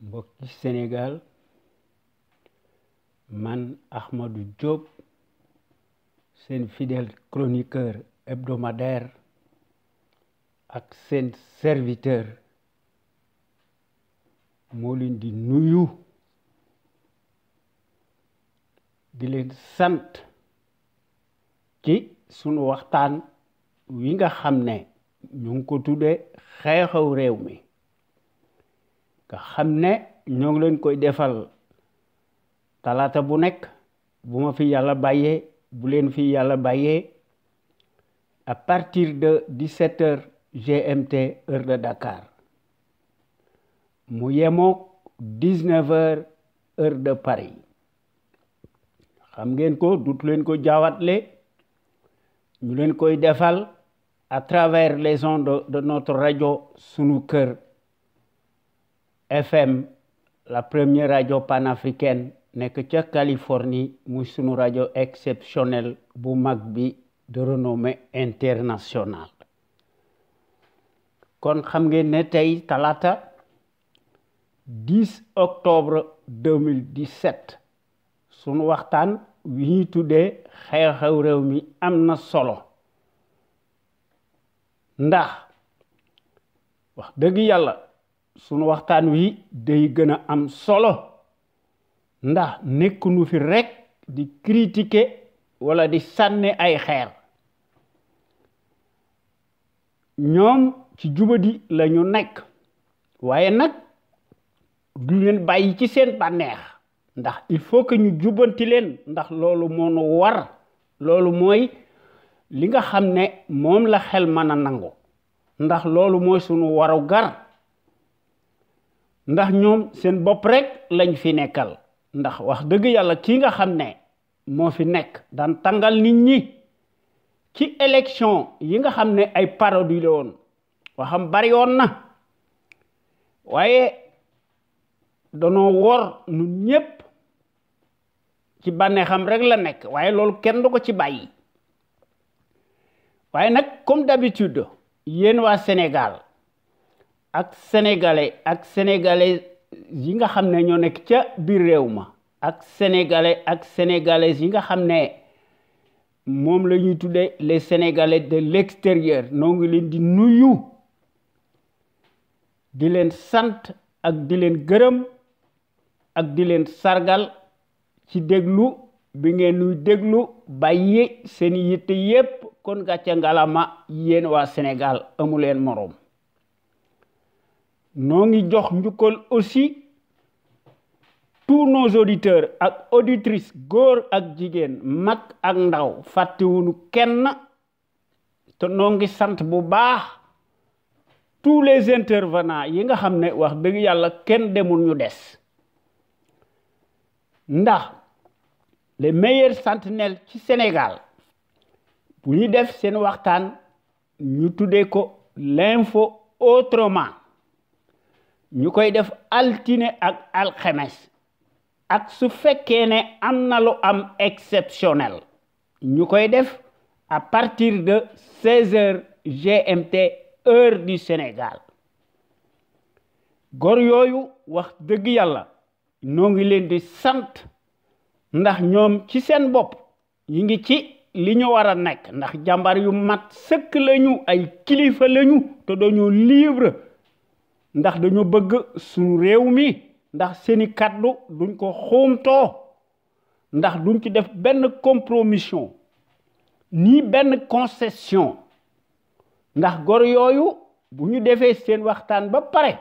mbokki Sénégal man Ahmadou Diop seen fidèle chroniqueur hebdomadaire ak seen serviteur moo leen di nuyu di leen sant ci sunu waxtaan wi nga xam ne ñu ngi ko tuddee xew-xew réew mi nga xam ne ñoo ngi leen koy defal talaata bu nekk bu ma fi yàlla bàyyee bu leen fi yàlla bàyyee à partir de 17h GMT heure de Dakar mu yemook 19h heure de Paris xam ngeen ko dutu leen ko jaawatle ñu leen koy defal à travers les ondes de notre radio Sunu Kër FM, la première radio panafricaine nekk ca Californie muy sunu radio exceptionnel bu mag bi de renommée internationale. kon xam ngeen ne tey talaata 10 octobre 2017 sunu waxtaan wi ñuy tuddee xew-xew réew mi am na solo ndax wax dëgg yàlla sunu waxtaan wi day gën a am solo ndax nekkunu fi rekk di critiquer walla di sànni ay xeer ñoom ci jubadi lañu nekk waaye nag du leen bàyyi ci seen bànneex ndax il faut que ñu jubanti leen ndax loolu moo nu war loolu mooy li nga xam ne moom la xel mën a nangu ndax loolu mooy sunu waru gar ndax ñoom seen bopp rek lañ fi nekkal ndax wax dëgg yàlla kii nga xam ne moo fi nekk daan tàngal nit ñi ci élection yi nga xam ne ay parodie la woon waxam bari woon na waaye danoo wor nun ñépp ci bànneexam rek la nekk waaye loolu kenn du ko ci bàyyi waaye nag comme d'habitude yéen waa Sénégal ak sénégalais yi nga xam ne ñoo nekk ca biir réew ma ak sénégalaises yi nga xam ne moom la ñuy tuddee les sénégalais de l'extérieur noo ngi leen di nuyu di leen sant ak di leen gërëm ak di leen sargal ci déglu bi ngeen nuy déglu bàyyi seen yitte yépp kon gàcce ngalama yéen waa Sénégal amu leen moroom noo ngi jox njukkal aussi tous nos auditeurs ak auditrices góor ak jigéen mag ak ndaw fàttewuñu kenn te noo ngi sant bu baax tous les intervenants yi nga xam ne wax dëgg yàlla kenn demul ñu des ndax les meilleurs sentinelles ci Sénégal bu ñu def seen waxtaan ñu tuddee ko l'info autrement ñu koy def altine ak alxemes ak su fekkee ne am na lu am exceptionnel ñu koy def à partir de 16h GMT heure du Sénégal góor yooyu wax dëgg yàlla noo ngi leen di sant ndax ñoom ci seen bopp yi ngi ci li ñu war a nekk ndax jàmbar yu mat sëkk lañu ay kilifa lañu te dañoo libre ndax dañoo bëgg suñu réew mi ndax seeni kàddu duñ ko xuumtoo ndax duñ ci def benn compromission ni benn concession ndax góor yooyu bu ñu defee seen waxtaan ba pare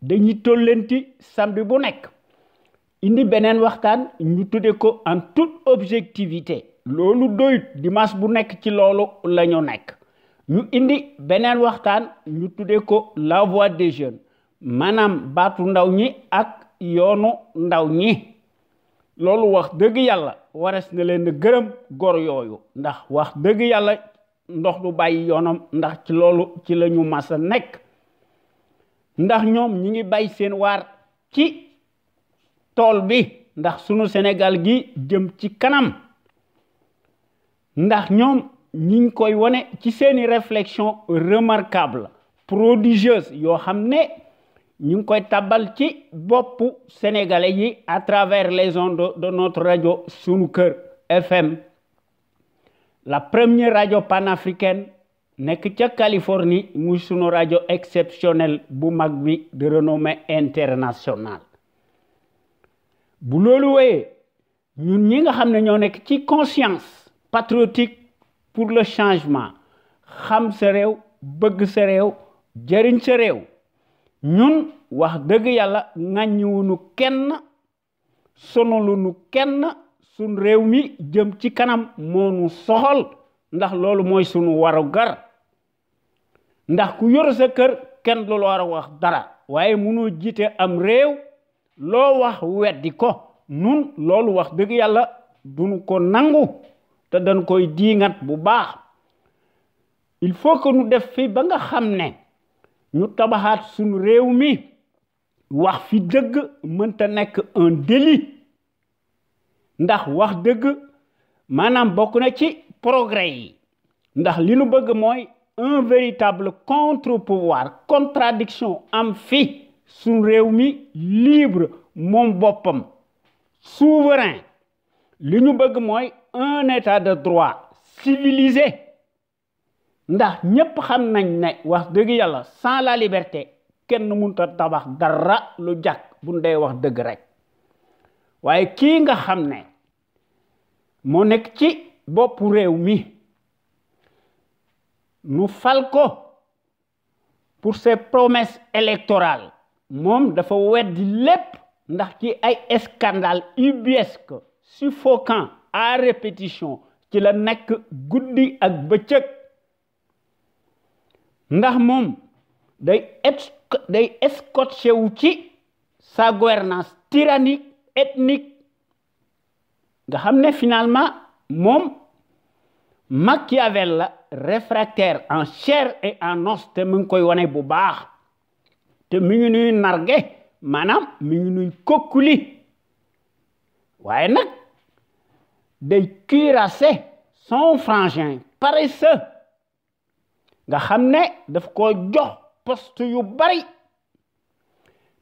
dañuy tollenti samedi bu nekk indi beneen waxtaan ñu tudde ko en toute objectivité loolu doyut dimanche bu nekk ci loolu la ñu nekk ñu indi beneen waxtaan ñu tudde ko la voix des jeunes maanaam baatu ndaw ñi ak yoonu ndaw ñi loolu wax dëgg yàlla wares na leen gërëm góor yooyu ndax wax dëgg yàlla ndox du bàyyi yoonam ndax ci loolu ci la ñu mas a nekk ndax ñoom ñi ngi bay seen waar ci tool bi ndax sunu Sénégal gi jëm ci kanam ndax ñoom ñi ngi koy wone ci seeni réflexion remarquable prodigieuse yoo xam ne ñu ngi koy tabal ci boppu sénégalais yi à travers les ondes de notre radio Sunu Kër FM la première radio panafricaine nekk ca Californie muy sunu radio exceptionnelle bu mag bi de renommée internationale bu loolu wéyee ñun ñi nga xam ne ñoo nekk ci conscience patriotique pour le changement xam sa réew bëgg sa réew jëriñ sa réew ñun wax dëgg yàlla ŋàññiwunu kenn sonalunu kenn sun réew mi jëm ci kanam moonu soxal ndax loolu mooy sunu warugar ndax ku yor sa kër kenn du la war a wax dara waaye mënoo jiite am réew loo wax weddi ko nun loolu wax dëgg yàlla duñu ko nangu te dañ koy diingat bu baax il faut que ñu def fi ba nga xam ne ñu tabaxaat suñu réew mi wax fi dëgg mënta nekk un délit ndax wax dëgg maanaam bokk na ci progrès yi ndax li nu bëgg mooy un véritable contre-pouvoir contradiction am fi suñu réew mi libre moom boppam souverain li ñu bëgg mooy un état de droit civilisé ndax ñépp xam nañ ne wax dëgg yàlla sans la liberté kenn mënut a tabax dara lu jàkk bu ndee wax dëgg rek waaye kii nga xam ne moo nekk ci boppu réew mi nu fal ko pour ses promesses électorales moom dafa weddi lépp ndax ci ay scandale ubuesque suffocant à répétition ci la nekk guddi ak bëccëg ndax moom day escotché wu ci sa gouvernance tyrannique ethnique nga xam ne finalement moom Machiavel la réfractaire en chair et en os te mu ngi koy wane bu baax te mi ngi nuy narge maanaam mi ngi nuy kokkuli waaye nag day cuirasser son frangin paresseux nga xam ne daf ko jox poste yu bari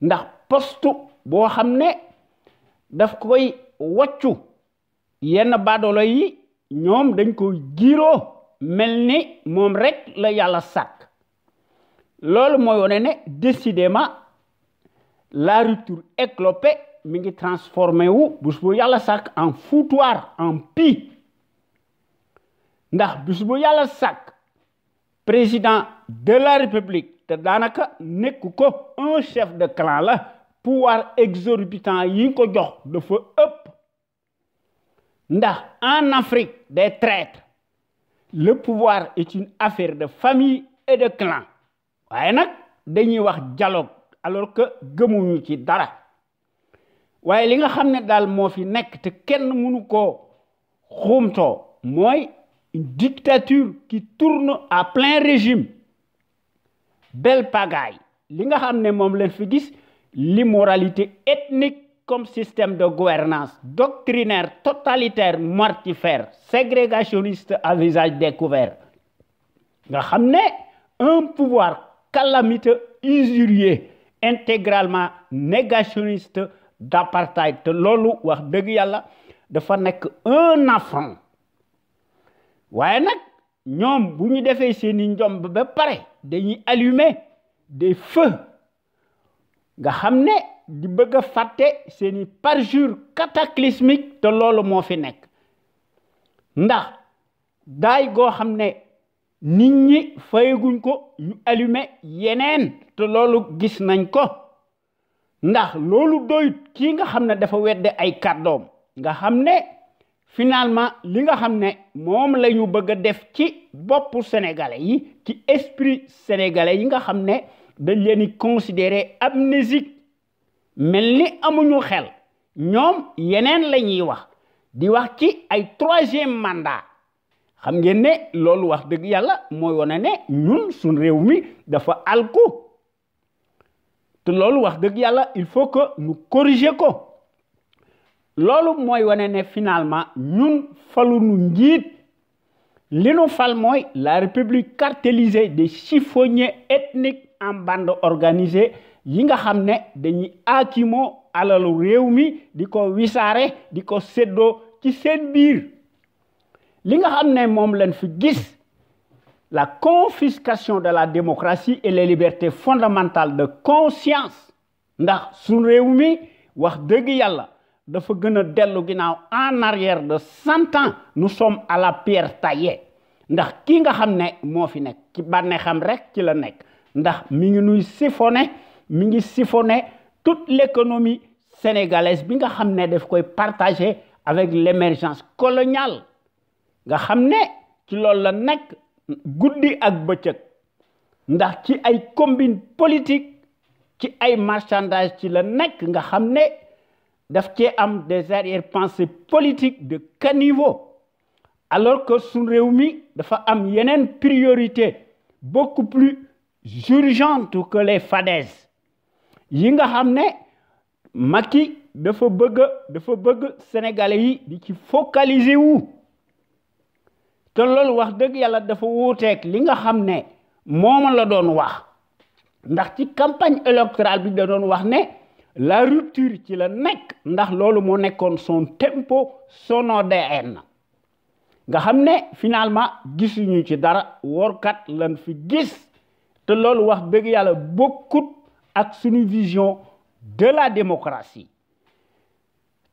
ndax poste boo xam ne daf koy waccu yenn baadolo yi ñoom dañ koy giiroo mel ni moom rek la yàlla sàkk loolu mooy wone ne décidément la rupture éclopée mi ngi transformé wu bés bu yàlla sàkk en foutoir en pie ndax bés bu yàlla sàkk président de la république te daanaka nekk ko un chef de clan la pouvoir exorbitant yi ko jox dafa ëpp ndax en Afrique des traîtres le pouvoir est une affaire de famille et de clan waaye nag dañuy wax dialogue alors que gëmuñu ci dara waaye li nga xam ne daal moo fi nekk te kenn mënu koo xuumtoo mooy une dictature qui tourne à plein régime belle pagaille li nga xam ne moom leen fi gis l'immoralité ethnique comme système de gouvernance doctrinaire totalitaire mortifère ségrégationniste à visage découvert nga xam ne un pouvoir calamiteux usurier intégralement négationniste d'apartheid te loolu wax dëgg yàlla dafa nekk un affront waaye nag ñoom bu ñu defee seeni njomb ba pare dañuy allumer des feux nga xam ne di bëgg a fàtte seeni parjure cataclysmique te loolu moo fi nekk ndax daay goo xam ne nit ñi fayaguñ ko ñu allumer yeneen te loolu gis nañ ko ndax loolu doyut kii nga xam ne dafa wedde ay kàddoom nga xam ne finalement li nga xam ne moom la ñu bëgg a def ci boppu sénégalais yi ci esprit sénégalais yi nga xam ne dañ leen di considérer amnésique mel ni amuñu xel ñoom yeneen la ñuy wax di wax ci ay troisième mandat xam ngeen ne loolu wax dëgg yàlla mooy wane ne ñun suñ réew mi dafa alku te loolu wax dëgg yàlla il faut que ñu corriger ko loolu mooy wane ne finalement ñun falu nu njiit li nu fal mooy la république cartélisée des chiffonniers ethniques en bande organisée yi nga xam ne dañuy aakimoo alalu réew mi di ko wisaare di ko séddoo ci seen biir li nga xam ne moom lañ fi gis la confiscation de la démocratie et les libertés fondamentales de conscience ndax suñu réew mi wax dëgg yàlla dafa gën a dellu ginnaaw en arrière de 100 ans nous sommes à la pierre taillée ndax ki nga xam ne moo fi nekk ci bànneexam rek ci la nekk ndax mi ngi nuy siphonné toute l'économie sénégalaise bi nga xam ne daf koy partager avec l'émergence coloniale nga xam ne ci loolu la nekk guddi ak bëccëg ndax ci ay combine politique ci ay marchandage ci la nekk nga xam ne daf cee am des arrière-pensées politiques de caniveau alors que suñu réew mi dafa am yeneen priorité beaucoup plus urgente que les fadaises yi nga xam ne Macky dafa bëgg sénégalais yi di ci focaliser wu te loolu wax dëgg yàlla dafa wuuteeg li nga xam ne moom la doon wax ndax ci campagne électorale bi da doon wax ne la rupture ci la nekk ndax loolu moo nekkoon son tempo son ADN nga xam ne finalement gisuñu ci dara workat lan fi gis te loolu wax dëgg yàlla bokkut ak suñu vision de la démocratie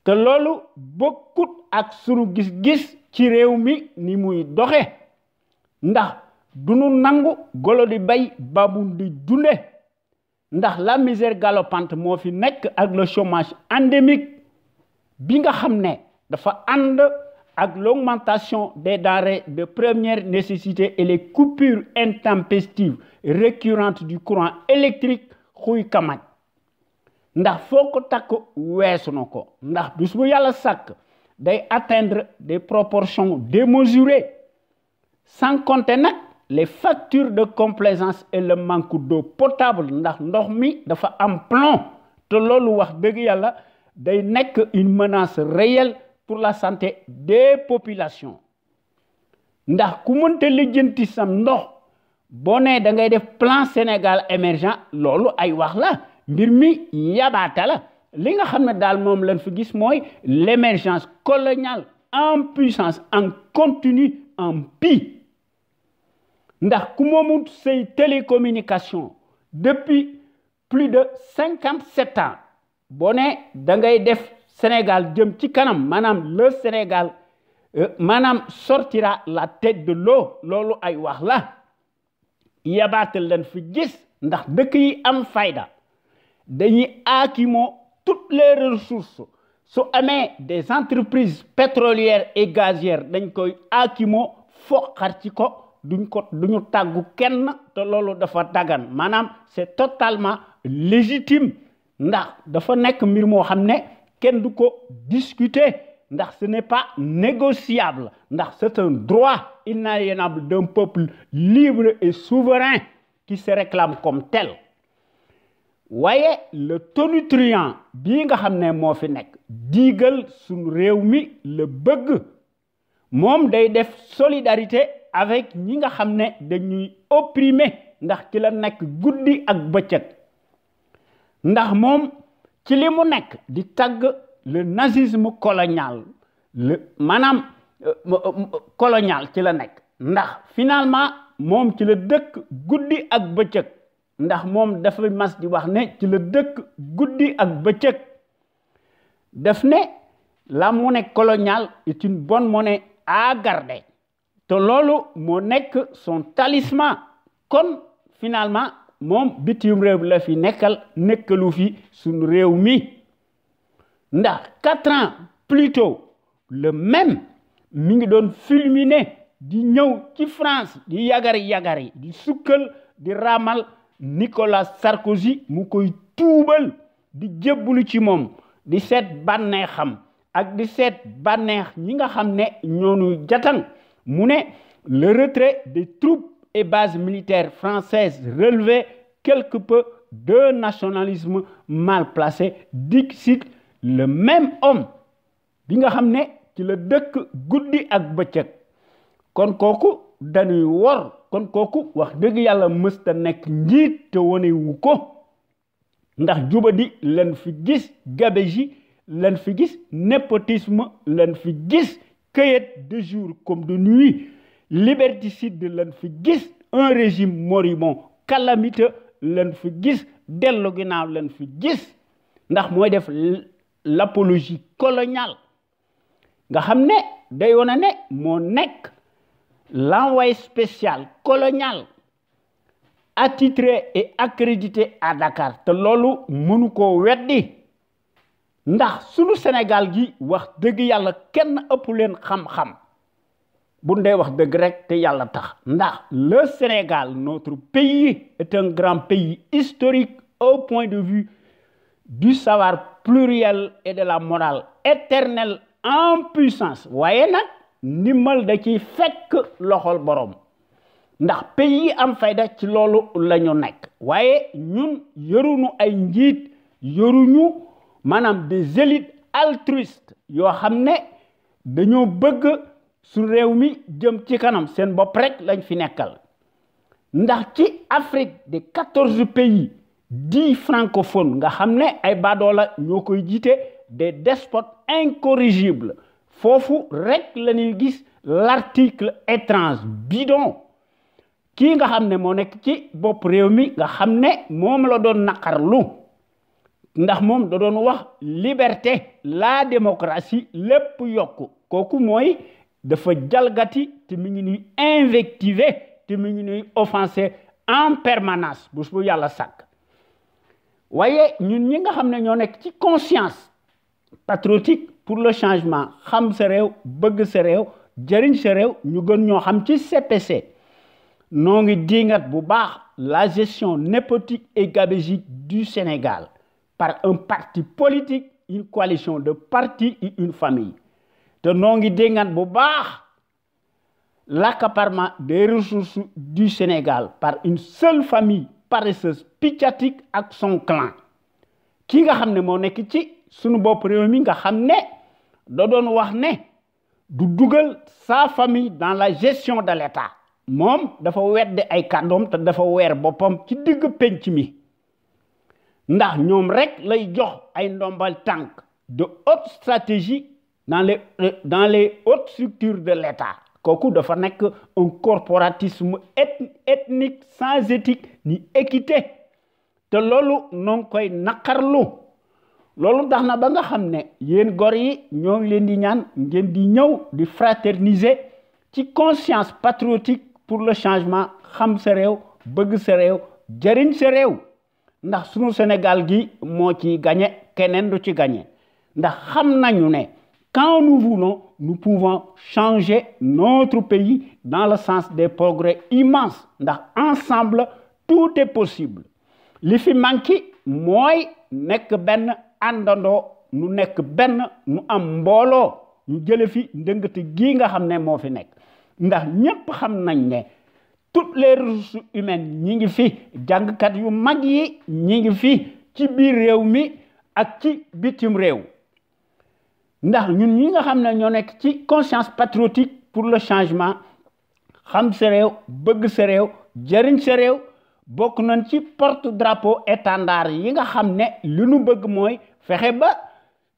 te loolu bokkut ak suñu gis-gis ci réew mi ni muy doxe ndax duñu nangu golo di bay babun di dunde ndax la misère galopante moo fi nekk ak le chômage endémique bi nga xam ne dafa ànd ak l'augmentation des denrées de première nécessité et les coupures intempestives récurrentes du courant électrique xuy kamaj ndax foo ko takk weesu na ko ndax bis bu yàlla sàkk day atteindre des proportions démesurées sans compter nag les factures de complaisance et le manque d'eau potable ndax ndox mi dafa am plomb te loolu wax dëgg yàlla day nekk une menace réelle pour la santé des populations ndax ku mënta lijjanti sam ndox boo nee da ngay def plan Sénégal émergent loolu ay wax la mbir mi yabaata la li nga xam ne daal moom lañ fi gis mooy l'émergence coloniale en puissance en continu en pis ndax ku moomut say télécommunication depuis plus de 57 ans boo nee da ngay def Sénégal jëm ci kanam maanaam le Sénégal maanaam sortira la tête de l'eau loolu ay wax la yabaatal lañ fi gis ndax dëkk yi am fayda dañuy aakimoo toutes les ressources su amee des entreprises pétrolières et gazières dañ koy aakimoo foqar ci ko duñu tàggu kenn te loolu dafa dagan maanaam c'est totalement légitime ndax dafa nekk mbir moo xam ne kenn du ko discuter ndax ce n'est pas négociable ndax c'est un droit inaliénable d'un peuple libre et souverain qui se réclame comme tel waaye le tonitruant bii nga xam ne moo fi nekk diigal suñu réew mi la bëgg moom day def solidarité avec ñi nga xam ne dañuy opprimer ndax ci la nekk guddi ak bëccëg ndax moom ci li mu nekk di tagg le nazisme colonial maanaam colonial ci la nekk ndax finalement moom ci la dëkk guddi ak bëccëg ndax moom dafa mas di wax ne ci la dëkk guddi ak bëccëg daf ne la monnaie coloniale est une bonne monnaie à garder te loolu moo nekk son talisman kon finalement moom bitim réew la fi nekkalu fi suñu réew mi ndax 4 ans plus tôt le même mi ngi doon fulminer di ñëw ci France di yagari di sukkal di ramal Nicolas Sarkozy mu koy tuubal di jébbalu ci moom di seet bànneexam ak di seet bànneex ñi nga xam ne ñoonu jatan mu ne le retrait des troupes et bases militaires françaises relevait quelque peu de nationalisme mal placé dixit le même homme bi nga xam ne ci la dëkk guddi ak bëccëg kon kooku dañuy wor kon kooku wax dëgg yàlla mësta nekk njiit te wonewu ko ndax jubadi lan fi gis gabegie lan fi gis népotisme lan fi gis cueillette de jour comme de nuit liberticide lan fi gis un régime moribond calamiteux lan fi gis dellu ginnaaw lan fi gis ndax mooy def l'apologie coloniale nga xam ne day wone ne moo nekk l'envoyé spécial colonial attitré et accrédité à Dakar te loolu mënu ko weddi ndax sunu Sénégal gi wax dëgg yàlla kenn ëpp leen xam-xam bu ndee wax dëgg rek te yàlla tax ndax le Sénégal notre pays est un grand pays historique au point de vue du savoir pluriel et de la morale éternelle en puissance waaye nag ndimbal da ciy fekk loxol borom ndax pays am fayda ci loolu la ñu nekk waaye ñun yoruñu ay njiit yoruñu maanaam des élites altruistes yoo xam ne dañoo bëgg su réew mi jëm ci kanam seen bopp rek lañ fi nekkal ndax ci Afrique des 14 pays dits francophones nga xam ne ay baadoola ñoo koy jiite des despotes incorrigibles foofu rek la ñuy gis l'article étrange bidon kii nga xam ne moo nekk ci bopp réew mi nga xam ne moom la doon naqarlu ndax moom da doon wax liberté la démocratie lépp yokku kooku mooy dafa jalgati te mi ngi ñuy invectiver te mi ngi ñuy offenser en permanence bu yàlla sàkk waaye ñun ñi nga xam ne ñoo nekk ci conscience patriotique pour le changement xam sa réew bëgg sa réew jëriñ sa réew ñu gën ñoo xam ci CPC noo ngi dingat bu baax la gestion népotique et gabégique du Sénégal par un parti politique une coalition de partis et une famille te noo ngi dingat bu baax l'accaparement des ressources du Sénégal par une seule famille paresseuse piccatique ak son clan ki nga xam ne moo nekk ci sunu bopp réew mi nga xam ne da doon wax ne du dugal sa famille dans la gestion de l'État moom dafa wedde ay kàddoom te dafa weer boppam ci digg penc mi ndax ñoom rek lay jox ay ndombal tànk de haute stratégie dans les hautes structures de l'État kooku dafa nekk un corporatisme ethnique sans éthique ni équité te loolu noo ngi koy naqarlu loolu tax na ba nga xam ne yéen gor yi ñoo ngi leen di ñaan ngeen di ñëw di fraterniser ci conscience patriotique pour le changement xam sa réew bëgg sa réew jëriñ sa réew ndax sunu Sénégal gi moo ci gagné keneen du ci gagné ndax xam nañu ne quand nous voulons nous pouvons changer notre pays dans le sens des progrès immenses ndax ensemble tout est possible li fi manqué mooy nekk benn àndandoo nu nekk benn nu am mbooloo ñu jële fi ndëngate gii nga xam ne moo fi nekk ndax ñépp xam nañ ne toutes les ressources humaines ñi ngi fi jàngkat yu mag yi ñi ngi fi ci biir réew mi ak ci bitim réew ndax ñun ñi nga xam ne ñoo nekk ci conscience patriotique pour le changement xam sa réew bëgg sa réew jëriñ sa réew bokk nañ ci porte drapeau étendard yi nga xam ne li nu bëgg mooy fexe ba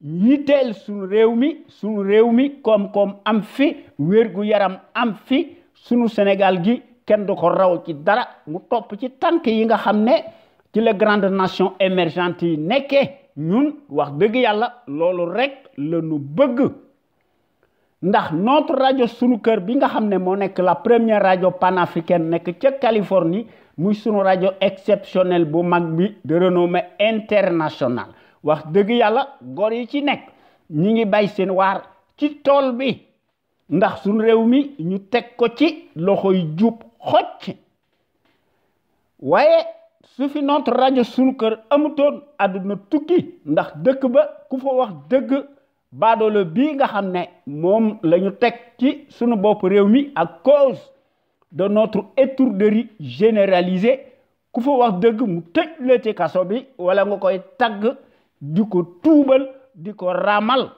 yitteel suñu réew mi koom-koom am fi wér-gu-yaram am fi sunu Sénégal gi kenn du ko raw ci dara mu topp ci tànk yi nga xam ne ci les grandes nations émergentes yi nekkee ñun wax dëgg yàlla loolu rek la nu bëgg ndax notre rajo sunu kër bi nga xam ne moo nekk la première rajo panafricaine nekk ca Californie muy sunu rajo exceptionnel bu mag bi de renommée internationale wax dëgg yàlla góor yi ci nekk ñi ngi bay seen waar ci tool bi ndax sunu réew mi ñu teg ko ci loxoy jub xocc waaye su fi notre rajo sunu kër amutoon àdduna tukki ndax dëkk ba ku fa wax dëgg baadoolo bii nga xam ne moom la ñu teg ci sunu bopp réew mi à cause de notre étourderie généralisée ku fa wax dëgg mu tëj la ci kaso bi wala nga koy tagg di ko tuubal di ko ramal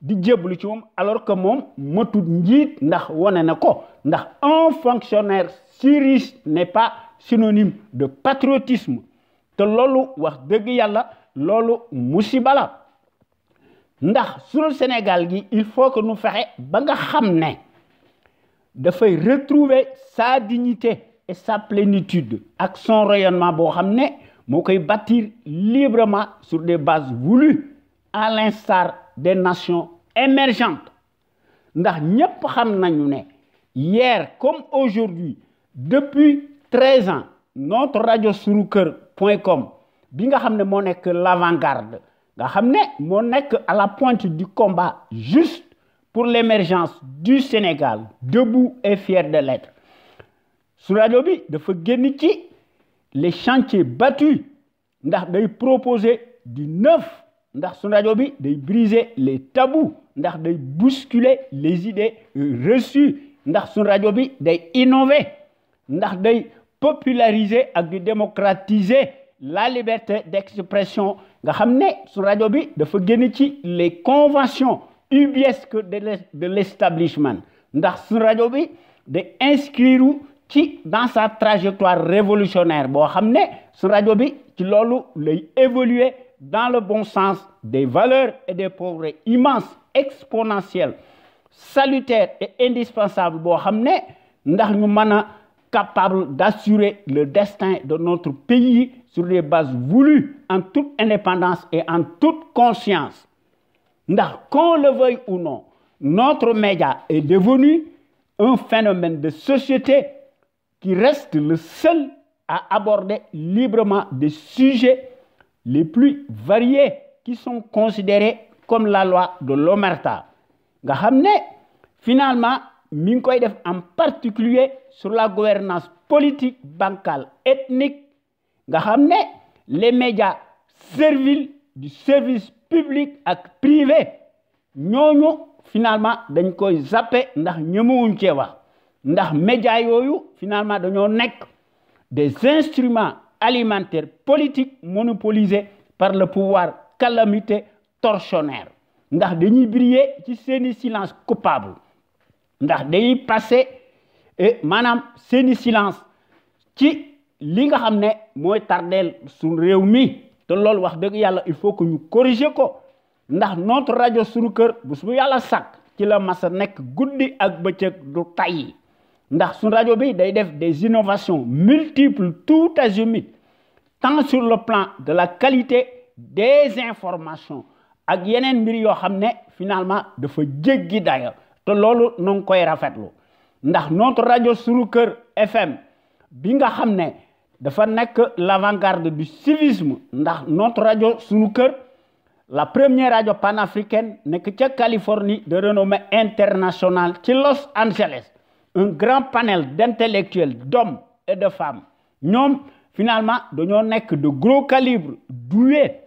di jébbalu ci moom alors que moom matul njiit ndax wane na ko ndax un fonctionnaire civisme n'est pas synonyme de patriotisme te loolu wax dëgg yàlla loolu musiba la ndax sunu Sénégal gi il faut que nous fexe ba nga xam ne dafay retrouver sa dignité et sa plénitude ak son rayonnement boo xam ne moo koy bâtir librement sur des bases voulues à l'instar des nations émergentes ndax ñépp xam nañu ne hier comme aujourd'hui depuis 13 ans notre radio sunuker.com bi nga xam ne moo nekk l'avant-garde nga xam ne moo nekk à la pointe du combat juste pour l'émergence du Sénégal debout et fier de l'être sunu rajo bi dafa génn ci les chantiers battus ndax day proposer du neuf ndax sunu rajo bi day briser les tabous ndax day bousculer les idées reçues ndax sunu rajo bi day innover ndax day populariser ak di démocratiser la liberté d'expression nga xam ne sunu rajo bi dafa génn ci les conventions ubiesques de l'establishment ndax sunu rajo bi day inscrire ci dans sa trajectoire révolutionnaire boo xam ne sunu rajo bi ci loolu lay évoluer dans le bon sens des valeurs et des progrès immenses exponentiels salutaires et indispensables boo xam ne ndax ñu mën a capable d'assurer le destin de notre pays sur des bases voulues en toute indépendance et en toute conscience ndax qu'on le veuille ou non notre média est devenu un phénomène de société qui reste le seul à aborder librement des sujets les plus variés qui sont considérés comme la loi de l'omerta nga xam ne finalement mi ngi koy def en particulier sur la gouvernance politique bancale ethnique nga xam ne les médias serviles du service public ak privé ñooñu finalement dañ koy zappé ndax ñemewuñ cee wax ndax médias yooyu finalement dañoo nekk des instruments alimentaires politiques monopolisés par le pouvoir calamiteux tortionnaire ndax dañuy briller ci seeni silence coupable ndax dañuy passer maanaam seeni silence ci li nga xam ne mooy tardeel suñu réew mi te loolu wax dëgg yàlla il faut que ñu corriger ko ndax notre rajo sunu kër bu su yàlla sàkk ci la masa nekk guddi ak bëccëg du tayyi ndax suñu rajo bi day def des innovations multiples tout azimut tant sur le plan de la qualité des informations ak yeneen mbir yoo xam ne finalement dafa jéggi dayo te loolu nu ngi koy rafetlu ndax notre rajo sunu kër FM bi nga xam ne dafa nekk l'avant-garde du civisme ndax notre rajo sunu kër la première radio panafricaine nekk ca Californie de renommée internationale ci Los Angeles un grand panel d'intellectuels d'hommes et de femmes ñoom finalement dañoo nekk de gros calibre doués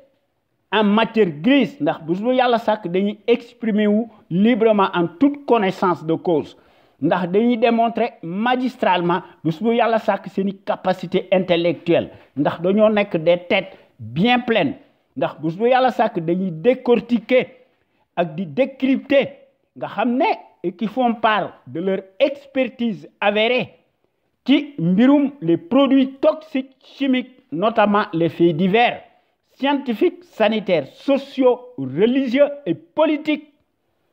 en matière grise ndax bu su yàlla sàkk dañuy exprimer wu librement en toute connaissance de cause ndax dañuy démontrer magistralement bu su yàlla sàkk seeni capacité intellectuelle ndax dañoo nekk des têtes bien pleines ndax bu su yàlla sàkk dañuy décortiquer ak di décrypter nga xam ne et qui font part de leur expertise avérée ci mbirum les produits toxiques chimiques notamment les faits divers scientifiques, sanitaires, sociaux, religieux et politiques,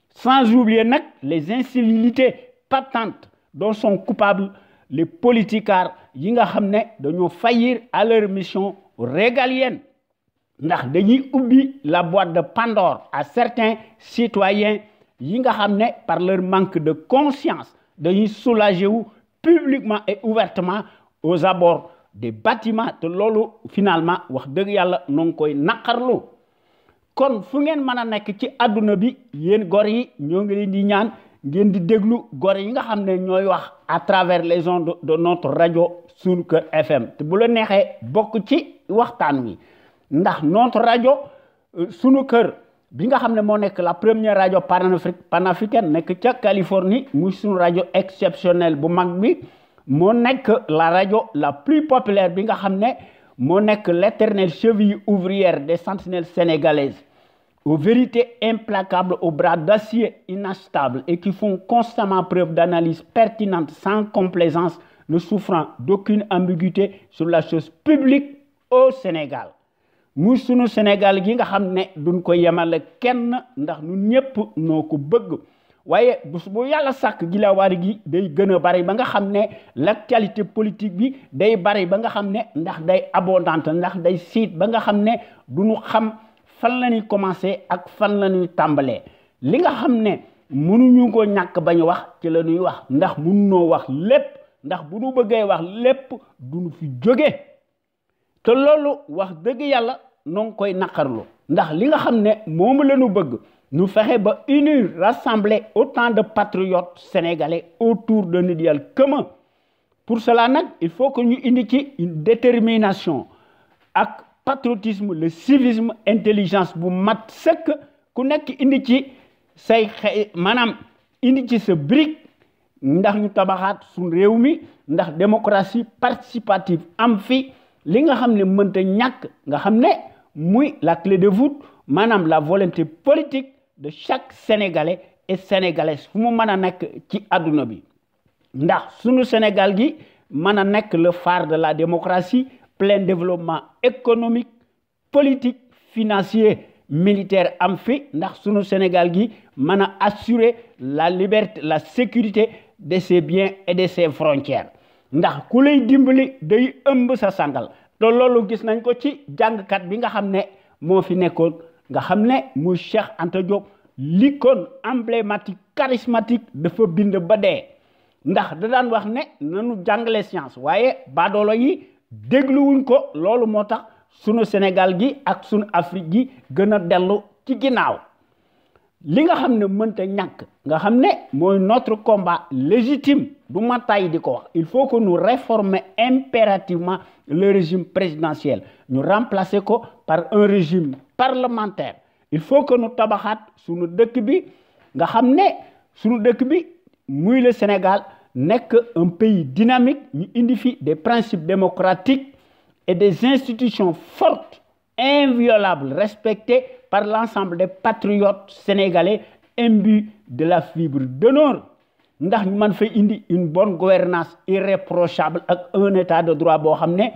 sans oublier nag les incivilités patentes dont sont coupables les politicards yi nga xam ne dañoo faillir à leur mission régalienne ndax dañuy ubbi la boîte de Pandore à certains citoyens yi nga xam ne par leur manque de conscience dañuy soulager wu publiquement et ouvertement aux abords des bâtiments te loolu finalement wax dëgg yàlla noo ngi koy naqarlu kon fu ngeen mën a nekk ci àdduna bi yéen gor yi ñoo ngi leen di ñaan ngeen di déglu gor yi nga xam ne ñooy wax à travers les ondes de notre rajo sunu kër FM te bu la neexee bokk ci waxtaan wi ndax notre rajo sunu kër bi nga xam ne moo nekk la première rajo panafricaine nekk ca Californie muy sunu rajo exceptionnel bu mag bi moo nekk la rajo la plus populaire bi nga xam ne moo nekk l'éternelle cheville ouvrière des sentinelles sénégalaises aux vérités implacables aux bras d'acier inachetables et qui font constamment preuve d'analyse pertinente sans complaisance ne souffrant d'aucune ambiguïté sur la chose publique au Sénégal muy sunu Sénégal gi nga xam ne duñ ko yemale kenn ndax ñun ñëpp noo ko bëgg waaye bés bu yàlla sàkk gilawaar gi day gën a bari ba nga xam ne l'actualité politique bi day bari ba nga xam ne ndax day abondante ndax day siit ba nga xam ne duñu xam fan la ñuy commencer ak fan la ñuy tàmbalee li nga xam ne mënuñu ko ñàkk bañ wax ci la ñuy wax ndax mënunoo wax lépp ndax bu ñu bëggee wax lépp duñu fi jóge te loolu wax dëgg yàlla noo ngi koy naqarlu ndax li nga xam ne moom la ñu bëgg ñu fexe ba unir rassembler autant de patriotes sénégalais autour d'un idéal commun pour cela nag il faut que ñu indi ci une détermination ak patriotisme le civisme intelligence bu mat sëkk ku nekk indi ci say maanaam indi ci sa brique ndax ñu tabaxaat suñ réew mi ndax démocratie participative am fi li nga xam ne mënta ñàkk nga xam ne muy la clé de voûte maanaam la volonté politique de chaque Sénégalais et Sénégalaise fu mu mën a nekk ci àdduna bi ndax sunu Sénégal gi mën a nekk le phare de la démocratie plein développement économique politique financier militaire am fi ndax sunu Sénégal gi mën a assurer la liberté la sécurité de ses biens et de ses frontières ndax ku lay dimbali day ëmb sa sangal te loolu gis nañ ko ci jàngkat bi nga xam ne moo fi nekkoon nga xam ne muy Cheikh Anta Diop l'icône emblématique charismatique dafa bind ba dee ndax da daan wax ne nanu jàngale science waaye baadoolo yi dégluwuñ ko loolu moo tax sunu Sénégal gi ak sunu Afrique gi gën a dellu ci ginnaaw li nga xam ne mënta ñàkk nga xam ne mooy notre combat légitime du ma tay di ko wax il faut que nous réformer impérativement le régime présidentiel ñu remplacer ko par un régime parlementaire il faut que nous tabaxaat sunu dëkk bi nga xam ne sunu dëkk bi muy le Sénégal nekk un pays dynamique ñu indi fi des principes démocratiques et des institutions fortes inviolables respectées par l'ensemble des patriotes sénégalais imbus de la fibre d'honneur ndax ñu mën fay indi une bonne gouvernance irréprochable ak un état de droit boo xam ne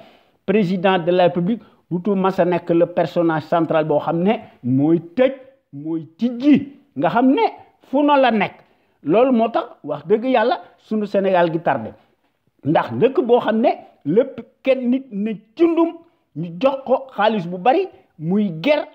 président de la République dutu mas a nekk le personnage central boo xam ne mooy tëj mooy tijji nga xam ne fu no la nekk loolu moo tax wax dëgg yàlla sunu Sénégal gi tardé ndax dëkk boo xam ne lépp kenn nit ne cundum ñu jox ko xaalis bu bari muy ger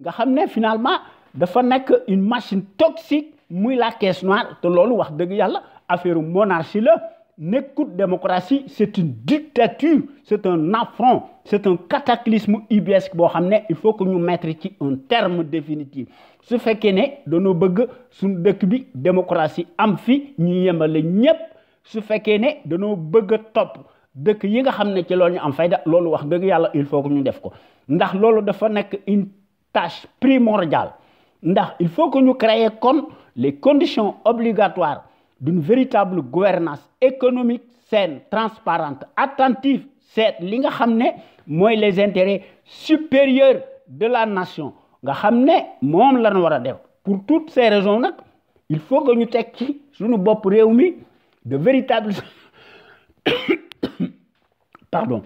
nga xam ne finalement dafa nekk une machine toxique muy la caisse noire te loolu wax dëgg yàlla affaire monarchie la nekkut démocratie c'est une dictature c'est un affront c'est un cataclysme ubuesque boo xam ne il faut que ñu mettre ci un terme définitif su fekkee ne dañoo bëgg suñu dëkk bi démocratie am fi ñu yemale ñépp su fekkee ne dañoo bëgg a topp dëkk yi nga xam ne ci loolu ñu am fayda loolu wax dëgg yàlla il faut que ñu def ko ndax loolu dafa nekk une tâche primordiale ndax il faut que ñu créer kon les conditions obligatoires d'une véritable gouvernance économique saine transparente attentive c'est li nga xam ne mooy les intérêts supérieurs de la nation nga xam ne moom lañ war a def pour toutes ces raisons nag il faut que ñu teg ci suñu bopp réew mi de véritables pardon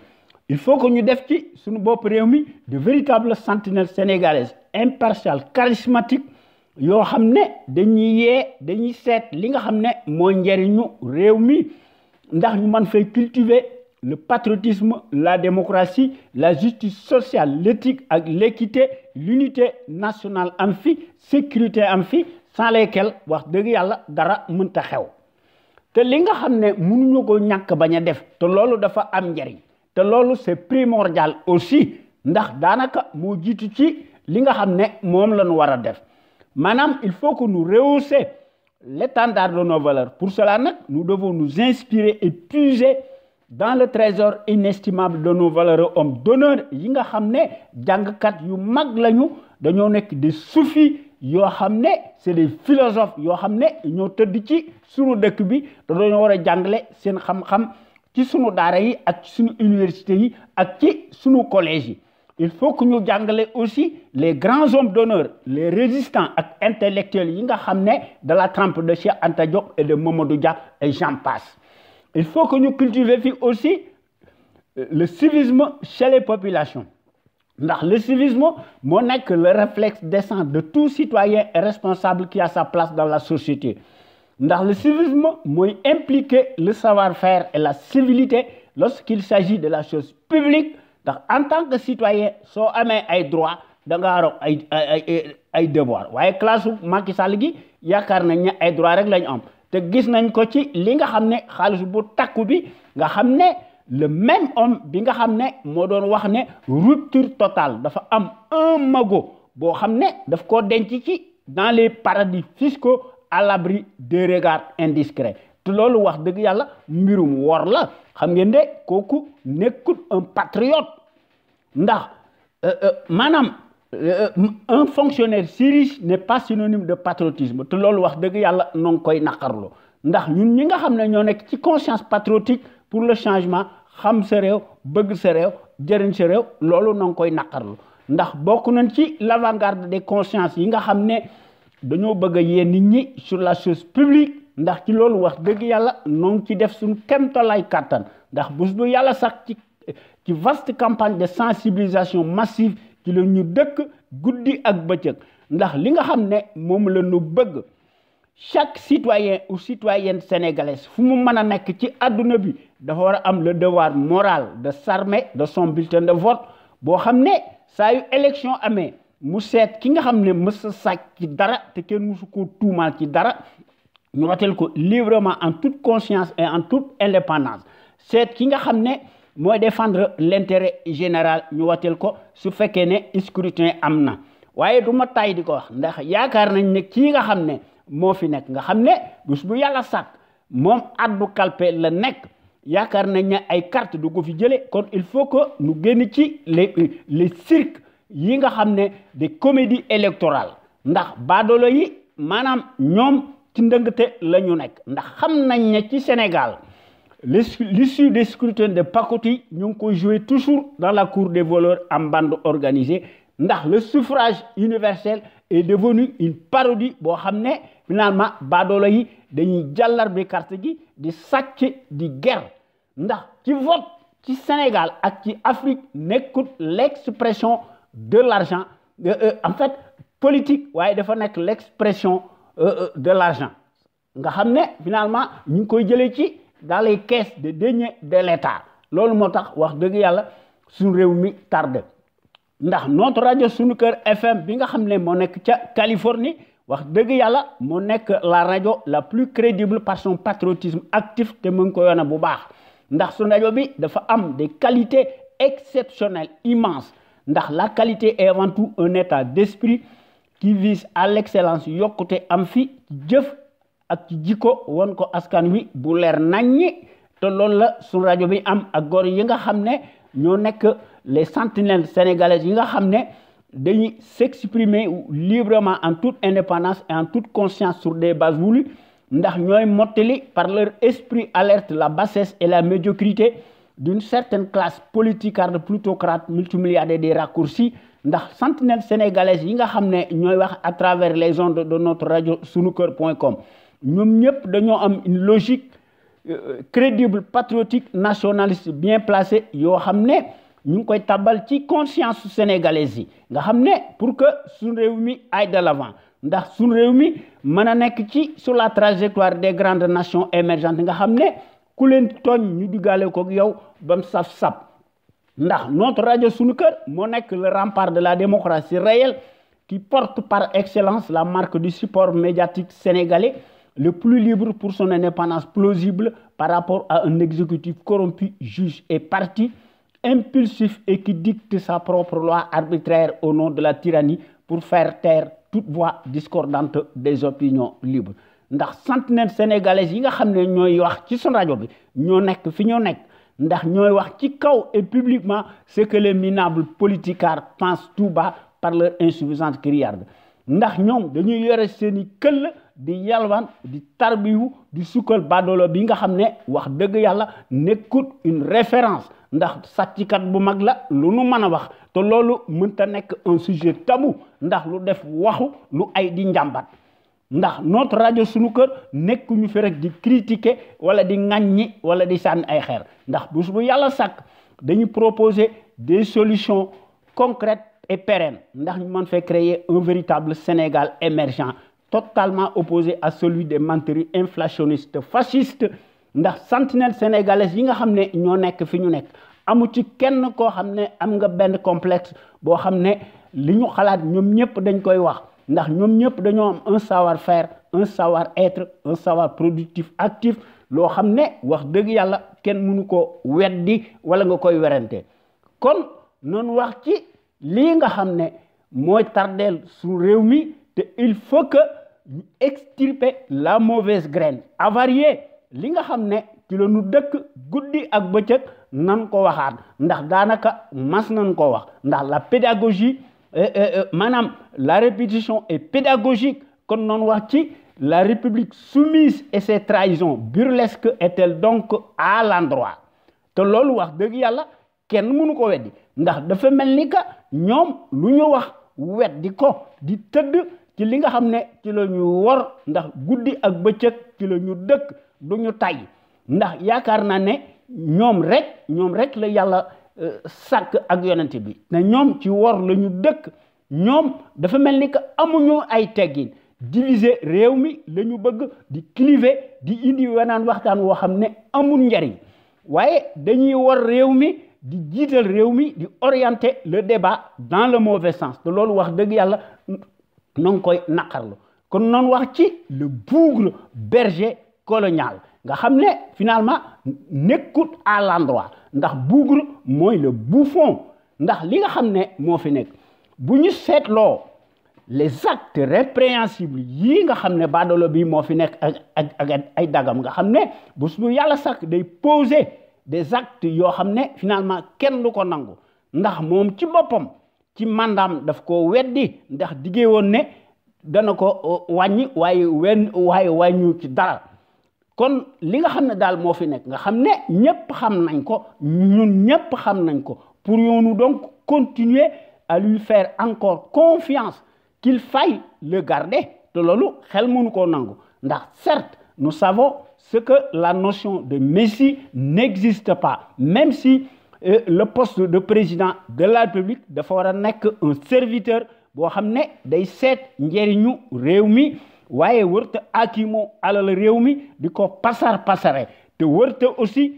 il faut que ñu def ci suñu bopp réew mi de véritables sentinelles sénégalaises impartiales charismatiques yoo xam ne dañuy seet li nga xam ne mooy njariñu réew mi ndax ñu mën fay cultiver le patriotisme la démocratie la justice sociale l'éthique ak l'équité l'unité nationale am fi sécurité am fi sans lesquelles wax dëgg yàlla dara mënta xew te li nga xam ne mënuñu ko ñàkk bañ a def te loolu dafa am njariñ te loolu c'est primordial aussi ndax daanaka moo jiitu ci li nga xam ne moom la ñu war a def maanaam il faut que nous rehausser l'étendard de nos valeurs pour cela nag nous devons nous inspirer et puiser dans le trésor inestimable de nos valeureux hommes d'honneur yi nga xam ne jàngkat yu mag lañu dañoo nekk des soufis yoo xam ne c'est des philosophes yoo xam ne ñoo tëdd ci sunu dëkk bi te dañoo war a jàngale seen xam-xam ci sunu daara yi ak ci sunu université yi ak ci sunu collège yi il faut que ñu jàngale aussi les grands hommes d'honneur les résistants ak intellectuels yi nga xam ne de la trempe de Cheikh Anta Diop et de Mamadou Dia et j'en passe il faut que nous cultivions aussi le civisme chez les populations. Le civisme n'est que le réflexe décent de tout citoyen responsable qui a sa place dans la société. Le civisme implique le savoir-faire et la civilité lorsqu'il s'agit de la chose publique. En tant que citoyen, si on a des droits, on a des devoirs. La classe Macky Sall gi yaakaar nañ ne ay droits rek lañ am te gis nañ ko ci li nga xam ne xaalis bu takku bi nga xam ne le même homme bi nga xam ne moo doon wax ne rupture totale dafa am un magot boo xam ne daf koo denc ci dans les paradis fiscaux à l'abri des regards indiscrets te loolu wax dëgg yàlla mbirum wor la xam ngeen ne kooku nekkul un patriote ndax maanaam un fonctionnaire si riche n'est pas synonyme de patriotisme te loolu wax dëgg yàlla noo ngi koy naqarlu ndax ñun ñi nga xam ne ñoo nekk ci conscience patriotique pour le changement xam sa réew bëgg sa réew jëriñ sa réew loolu noo ngi koy naqarlu ndax bokk nañ ci l'avant-garde des consciences yi nga xam ne dañoo bëgg a yee nit ñi sur la chose publique ndax ci loolu wax dëgg yàlla noo ngi ci def suñu kemtalaay kàttan ndax bés bu yàlla sax ci vaste campagne de sensibilisation massive ci la ñu dëkk guddi ak bëccëg ndax li nga xam ne moom la ñu bëgg chaque citoyen ou citoyenne sénégalaise fu mu mën a nekk ci àdduna bi dafa war a am le devoir moral de s'armer de son bulletin de vote boo xam ne saa yu élection amee mu seet ki nga xam ne mës a sàcc ci dara te kenn mësu koo tuumaal ci dara ñu wateel ko librement en toute conscience et en toute indépendance seet ki nga xam ne mooy défendre l'intérêt général ñu wateel ko su fekkee ne scrutin am na waaye du ma tay di ko wax ndax yaakaar nañ ne kii nga xam ne moo fi nekk nga xam ne bés bu yàlla sàkk moom addu kalpe la nekk yaakaar nañ ne ay carte du ko fi jële kon il faut que ñu génn ci les cirques yi nga xam ne des comédies électorales ndax baadoolo yi maanaam ñoom ci ndëngte la ñu nekk ndax xam nañ ne ci Sénégal l'issue des scrutins de pacotille ñu ngi koy jouer toujours dans la cour des voleurs en bande organisée ndax le suffrage universel est devenu une parodie boo xam ne finalement baadoolo yi dañuy jàllar bi carte gi di sàcc di guerre ndax ci vote ci Sénégal ak ci Afrique nekkul l'expression de l'argent en fait politique waaye dafa nekk l'expression de l'argent nga xam ne finalement ñu ngi koy jëlee ci dans les caisses de deniers de l'État loolu moo tax wax dëgg yàlla suñu réew mi tardé ndax notre rajo Sunu Kër FM bi nga xam ne moo nekk ca Californie wax dëgg yàlla moo nekk la rajo la plus crédible par son patriotisme actif te mu ngi ko yoone bu baax ndax su rajo bi dafa am des qualités exceptionnelles immenses ndax la qualité est avant tout un état d'esprit qui vise à l'excellence yokkute am fi jëf ak ci jikko won ko askan wi bu leer naññi te loolu la su rajo bi am ak góor yi nga xam ne ñoo nekk les sentinelles sénégalaises yi nga xam ne dañuy s'exprimer librement en toute indépendance et en toute conscience sur des bases voulues ndax ñooy mottali par leur esprit alerte la bassesse et la médiocrité d'une certaine classe politicarde plutocrate multimilliardaire des raccourcis ndax sentinelles sénégalaises yi nga xam ne ñooy wax à travers les ondes de notre radio sunuker.com ñoom ñëpp dañoo am une logique crédible patriotique nationaliste bien placée yoo xam ne ñu ngi koy tabal ci conscience sénégalaise yi nga xam ne pour que suñu réew mi aille de l'avant ndax suñu réew mi mën a nekk ci sur la trajectoire des grandes nations émergentes nga xam ne ku leen tooñ ñu diggaale ko yow ba mu saf-sap ndax notre rajo Sunu Kër moo nekk le rempart de la démocratie réelle qui porte par excellence la marque du support médiatique sénégalais le plus libre pour son indépendance plausible par rapport à un exécutif corrompu, juge et parti, impulsif et qui dicte sa propre loi arbitraire au nom de la tyrannie pour faire taire toute voix discordante des opinions libres. ndax sentinelles sénégalaises yi nga xam ne ñooy wax ci sun rajo bi ñoo nekk fi ñoo nekk ndax ñooy wax ci kaw et publiquement ce que les minables politicards pensent tout bas par leur insuffisante criarde ndax ñoom dañuy yore seeni këll di yalwaan di tarbiwu di sukkal badolo bi nga xam ne wax dëgg yàlla nekkut une référence ndax sàcckat bu mag la lu nu mën a wax te loolu mënta nekk un sujet tabou ndax lu def waxu lu ay di njàmbat ndax notre radio sunu kër nekkuñu fi rek di critiquer wala di ŋàññi wala di sànni ay xeer ndax bu yàlla sàkk dañu proposer des solutions concrètes et pérennes ndax ñu mën fee créer un véritable Sénégal émergent totalement opposé à celui des menteries inflationnistes fascistes ndax sentinelle sénégalaise yi nga xam ne ñoo nekk fi ñu nekk amu ci kenn koo xam ne am nga benn complexe boo xam ne li ñu xalaat ñoom ñëpp dañ koy wax ndax ñoom ñëpp dañoo am un savoir-faire un savoir-être un savoir productif actif loo xam ne wax dëgg yàlla kenn mënu ko weddi wala nga koy werante kon noonu wax ci lii nga xam ne mooy tardeel su réew mi te il faut que ñu extirper la mauvaise graine avarier li nga xam ne ci la ñu dëkk guddi ak bëccëg nan ko waxaat ndax daanaka mas nan ko wax ndax la pédagogie maanaam la répétition est pédagogique kon noonu wax ci la République soumise et ses trahisons burlesques est-elle donc à l'endroit te loolu wax dëgg yàlla kenn mënu ko weddi ndax dafa mel ni que ñoom lu ñu wax weddi ko di tëdd ci li nga xam ne ci la ñu wor ndax guddi ak bëccëg ci la ñu dëkk du ñu tay ndax yaakaar naa ne ñoom rek la yàlla sàkk ak yonent bi te ñoom ci wor la ñu dëkk ñoom dafa mel ni que amuñu ay teggin diviser réew mi la ñu bëgg di cliver di indi wenaan waxtaan woo xam ne amul njariñ waaye dañuy wor réew mi di jiital réew mi di orienter le débat dans le mauvais sens te loolu wax dëgg yàlla no ngi koy naqarlu kon noonu wax ci le bougre berger colonial nga xam ne finalement nekkut à l'endroit ndax bougre mooy le bouffon ndax li nga xam ne moo fi nekk bu ñu seetloo les actes répréhensibles yii nga xam ne baadolo bi moo fi nekk ak ay dagam nga xam ne bu yàlla sàkk day poser des actes yoo xam ne finalement kenn du ko nangu ndax moom ci boppam ci mandaam daf ko weddi ndax diggee woon ne dana ko wàññi waaye wàññu ci dara kon li nga xam ne daal moo fi nekk nga xam ne ñëpp xam nañ ko ñun ñëpp xam nañ ko pourrions-nous donc continuer à lui faire encore confiance qu'il faille le garder te loolu xel mënu koo nangu ndax certes nous savons ce que la notion de messie n'existe pas même si le poste de président de la République dafa war a nekk un serviteur boo xam ne day seet njëriñu réew mi waaye wërta akimoo alal réew mi di ko pasare te wërta aussi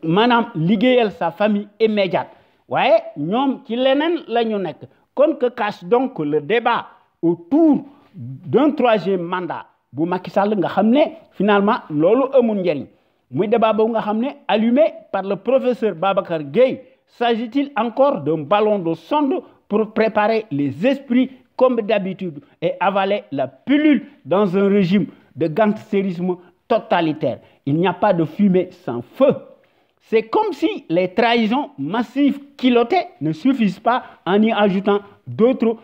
maanaam liggéeyal sa famille immédiate waaye ñoom ci leneen la ñu nekk kon que cache donc le débat autour d'un troisième mandat bu Macky Sall nga xam ne finalement loolu amul njëriñ muy débat boobu nga xam ne allumé par le professeur Babacar Gueye s'agit-il encore d'un ballon de sonde pour préparer les esprits comme d'habitude et avaler la pilule dans un régime de gangstérisme totalitaire? Il n'y a pas de fumée sans feu. C'est comme si les trahisons massives kilottées ne suffisent pas en y ajoutant d'autres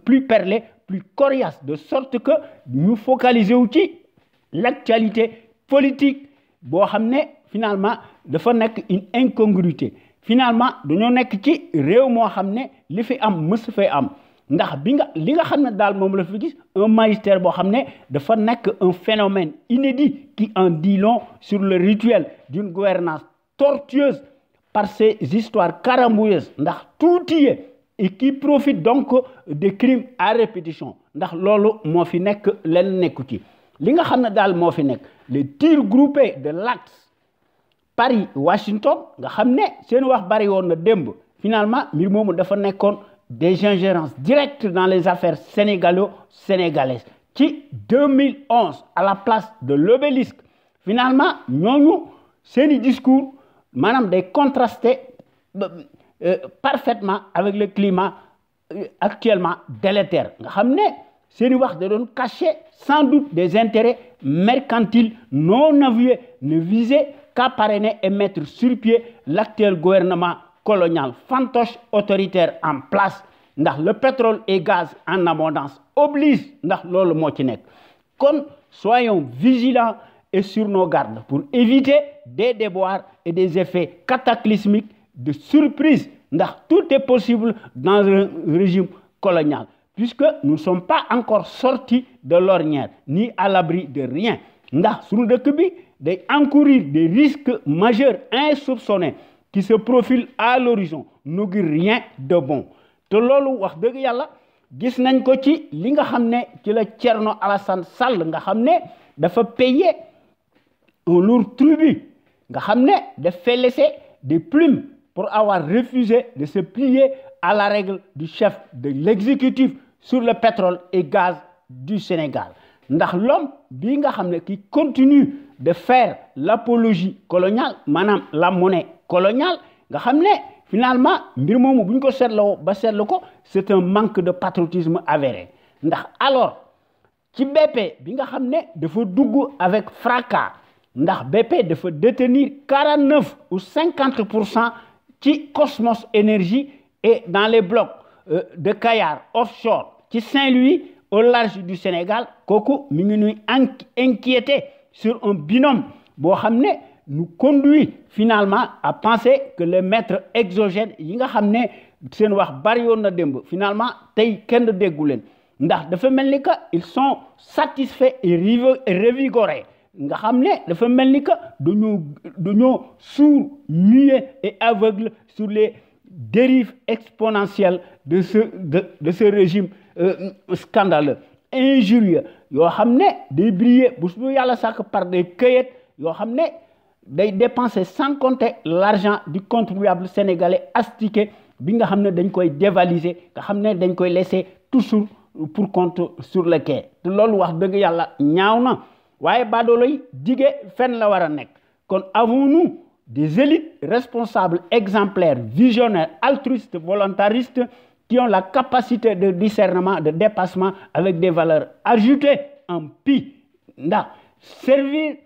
plus perlées, plus coriaces, de sorte que nous focalisons aussi l'actualité politique boo xam ne finalement dafa nekk une incongruité finalement dañoo nekk ci réew moo xam ne li fi am mës fay am ndax li nga xam ne daal moom la fi gis un magistère boo xam ne dafa nekk un phénomène inédit qui en dit long sur le rituel d'une gouvernance tortueuse par ces histoires carambouilleuses ndax tout y est et qui profite donc des crimes à répétition ndax loolu moo fi nekk len nekku ci li nga xam ne daal moo fi nekk les tirs groupés de l'axe Paris-Washington nga xam ne seen wax bari woon na démb finalement mbir moomu dafa nekkoon des ingérences directes dans les affaires sénégalo-sénégalaises ci 2011 à la place de l'obélisque finalement ñooñu seeni discours maanaam day contraster parfaitement avec le climat actuellement délétère nga xam ne seeni wax da doon cacher sans doute des intérêts mercantiles non avoués ne visaient qu'à parrainer et mettre sur pied l'actuel gouvernement colonial fantoche autoritaire en place ndax le pétrole et gaz en abondance oblige ndax loolu moo ci nekk kon soyons vigilants et sur nos gardes pour éviter des déboires et des effets cataclysmiques de surprise ndax tout est possible dans un régime colonial puisque nous ne sommes pas encore sortis de l'ornière, ni à l'abri de rien. Ndax suñu dëkk bi day encourir des risques majeurs insoupçonnés qui se profilent à l'horizon, n'augure rien de bon. te loolu wax dëgg yàlla gis nañ ko ci li nga xam ne ci la Thierno Alassane Sall nga xam ne dafa payer un lourd tribut nga xam ne dafa laisser des plumes pour avoir refusé de se plier à la règle du chef de l'exécutif sur le pétrole et gaz du Sénégal. Ndax l'homme bi nga xam ne qui continue de faire l'apologie coloniale, maanaam la monnaie coloniale, nga xam ne finalement mbir moomu bu ñu ko seetloo ba seetlu ko c'est un manque de patriotisme avéré. Ndax alors ci BP bi nga xam ne dafa dugg avec fracas, ndax BP dafa détenir 49 ou 50% ci Cosmos Énergie et dans les blocs de Kayar offshore ci Saint-Louis au large du Sénégal, kooku mi ngi ñuy inquiété sur un binôme boo xam ne nous conduit finalement à penser que les maîtres exogènes yi nga xam ne seen wax bari yoon na démb finalement tey kenn déggu leen ndax dafa mel ni que ils sont satisfaits et revigorés nga xam ne dafa mel ni que dañoo sourds, muets et aveugles sur les dérives exponentielles de ce régime scandaleux, injurieux yoo xam ne day briller bu su yàlla sàkk par des cueillettes yoo xam ne day dépenser sans compter l'argent du contribuable sénégalais astiqué bi nga xam ne dañ koy dévaliser nga xam ne dañ koy laisser toujours pour compte sur le quai te loolu wax dëgg yàlla ñaaw na waaye baadoolo yi dige fenn la war a nekk. Kon avons-nous des élites responsables, exemplaires, visionnaires, altruistes, volontaristes qui ont la capacité de discernement, de dépassement avec des valeurs ajoutées en pi ndax servir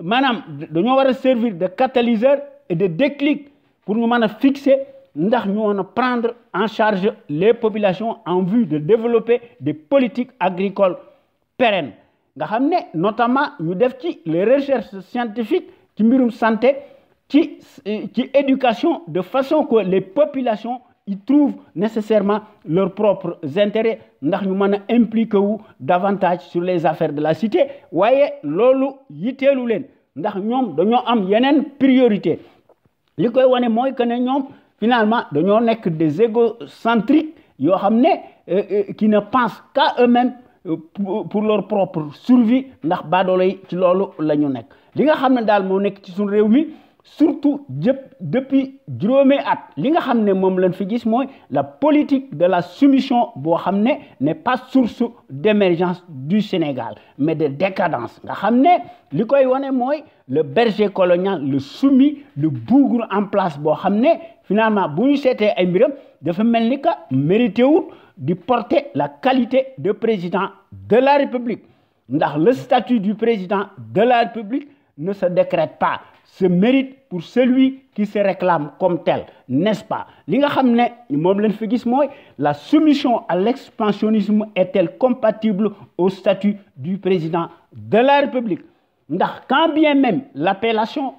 maanaam dañoo war a servir de catalyseur et de déclic pour ñu mën a fixer ndax ñu mën a prendre en charge les populations en vue de développer des politiques agricoles pérennes nga xam ne notamment ñu def ci les recherches scientifiques ci mbirum santé ci éducation de façon que les populations y trouvent nécessairement leurs propres intérêts ndax ñu mën a impliquer wu davantage sur les affaires de la cité waaye loolu yitteelu leen ndax ñoom dañoo am yeneen priorité li koy wane mooy que ne ñoom finalement dañoo nekk des égocentriques yoo xam ne qui ne pensent qu'à eux-mêmes pour leur propre survie ndax baadoolo yi ci loolu la ñu nekk li nga xam ne daal moo nekk ci suñu réew mi surtout depuis juróomi at li nga xam ne moom lañ fi gis mooy la politique de la soumission boo xam ne n'est pas source d'émergence du Sénégal mais de décadence nga xam ne li koy wane mooy le berger colonial le soumis le bougre en place boo xam ne finalement bu ñu seetee ay mbiram dafa mel ni que mérité wut di porter la qualité de président de la République ndax le statut du président de la République ne se décrète pas, se mérite pour celui qui se réclame comme tel, n'est-ce pas? Li nga xam ne moom lañ fi gis mooy la soumission à l'expansionnisme est-elle compatible au statut du président de la République? Ndax quand bien même l'appellation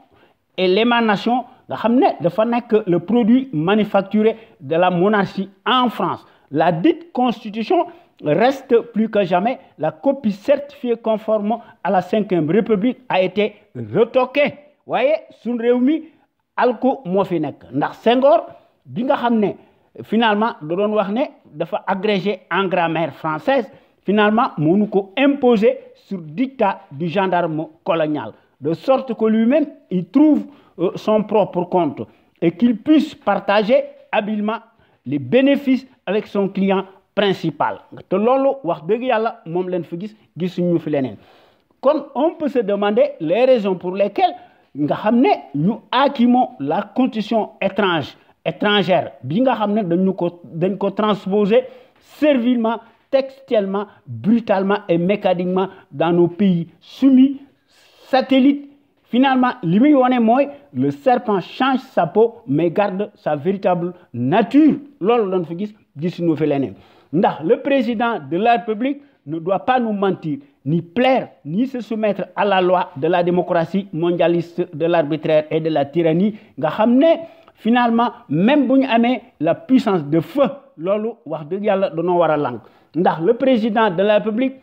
et l'émanation nga xam ne dafa nekk le produit manufacturé de la monarchie en France, la dite constitution reste plus que jamais la copie certifiée conforme à la 5e République a été retoquée waaye suñ réew mi alko moo fi nekk ndax Senghor bi nga xam ne finalement da doon wax ne dafa agrégé en grammaire française finalement mënu ko imposer sur dictat du gendarme colonial de sorte que lui-même il trouve son propre compte et qu'il puisse partager habilement les bénéfices avec son client principal te loolu wax dëgg yàlla moom leen fi gisuñu fi leneen kon on peut se demander les raisons pour lesquelles nga xam ne ñu aakimoo la constitution étrangère bi nga xam ne dañ ko transposer servilement textuellement brutalement et mécaniquement dans nos pays soumis satellites. Finalement li muy wone mooy le serpent change sa peau mais garde sa véritable nature loolu lañ fi gisuñu fi leneen ndax le président de la République ne doit pas nous mentir ni plaire ni se soumettre à la loi de la démocratie mondialiste de l'arbitraire et de la tyrannie nga xam ne finalement même bu ñu amee la puissance de feu loolu wax dëgg yàlla danoo war a lànk ndax le président de la République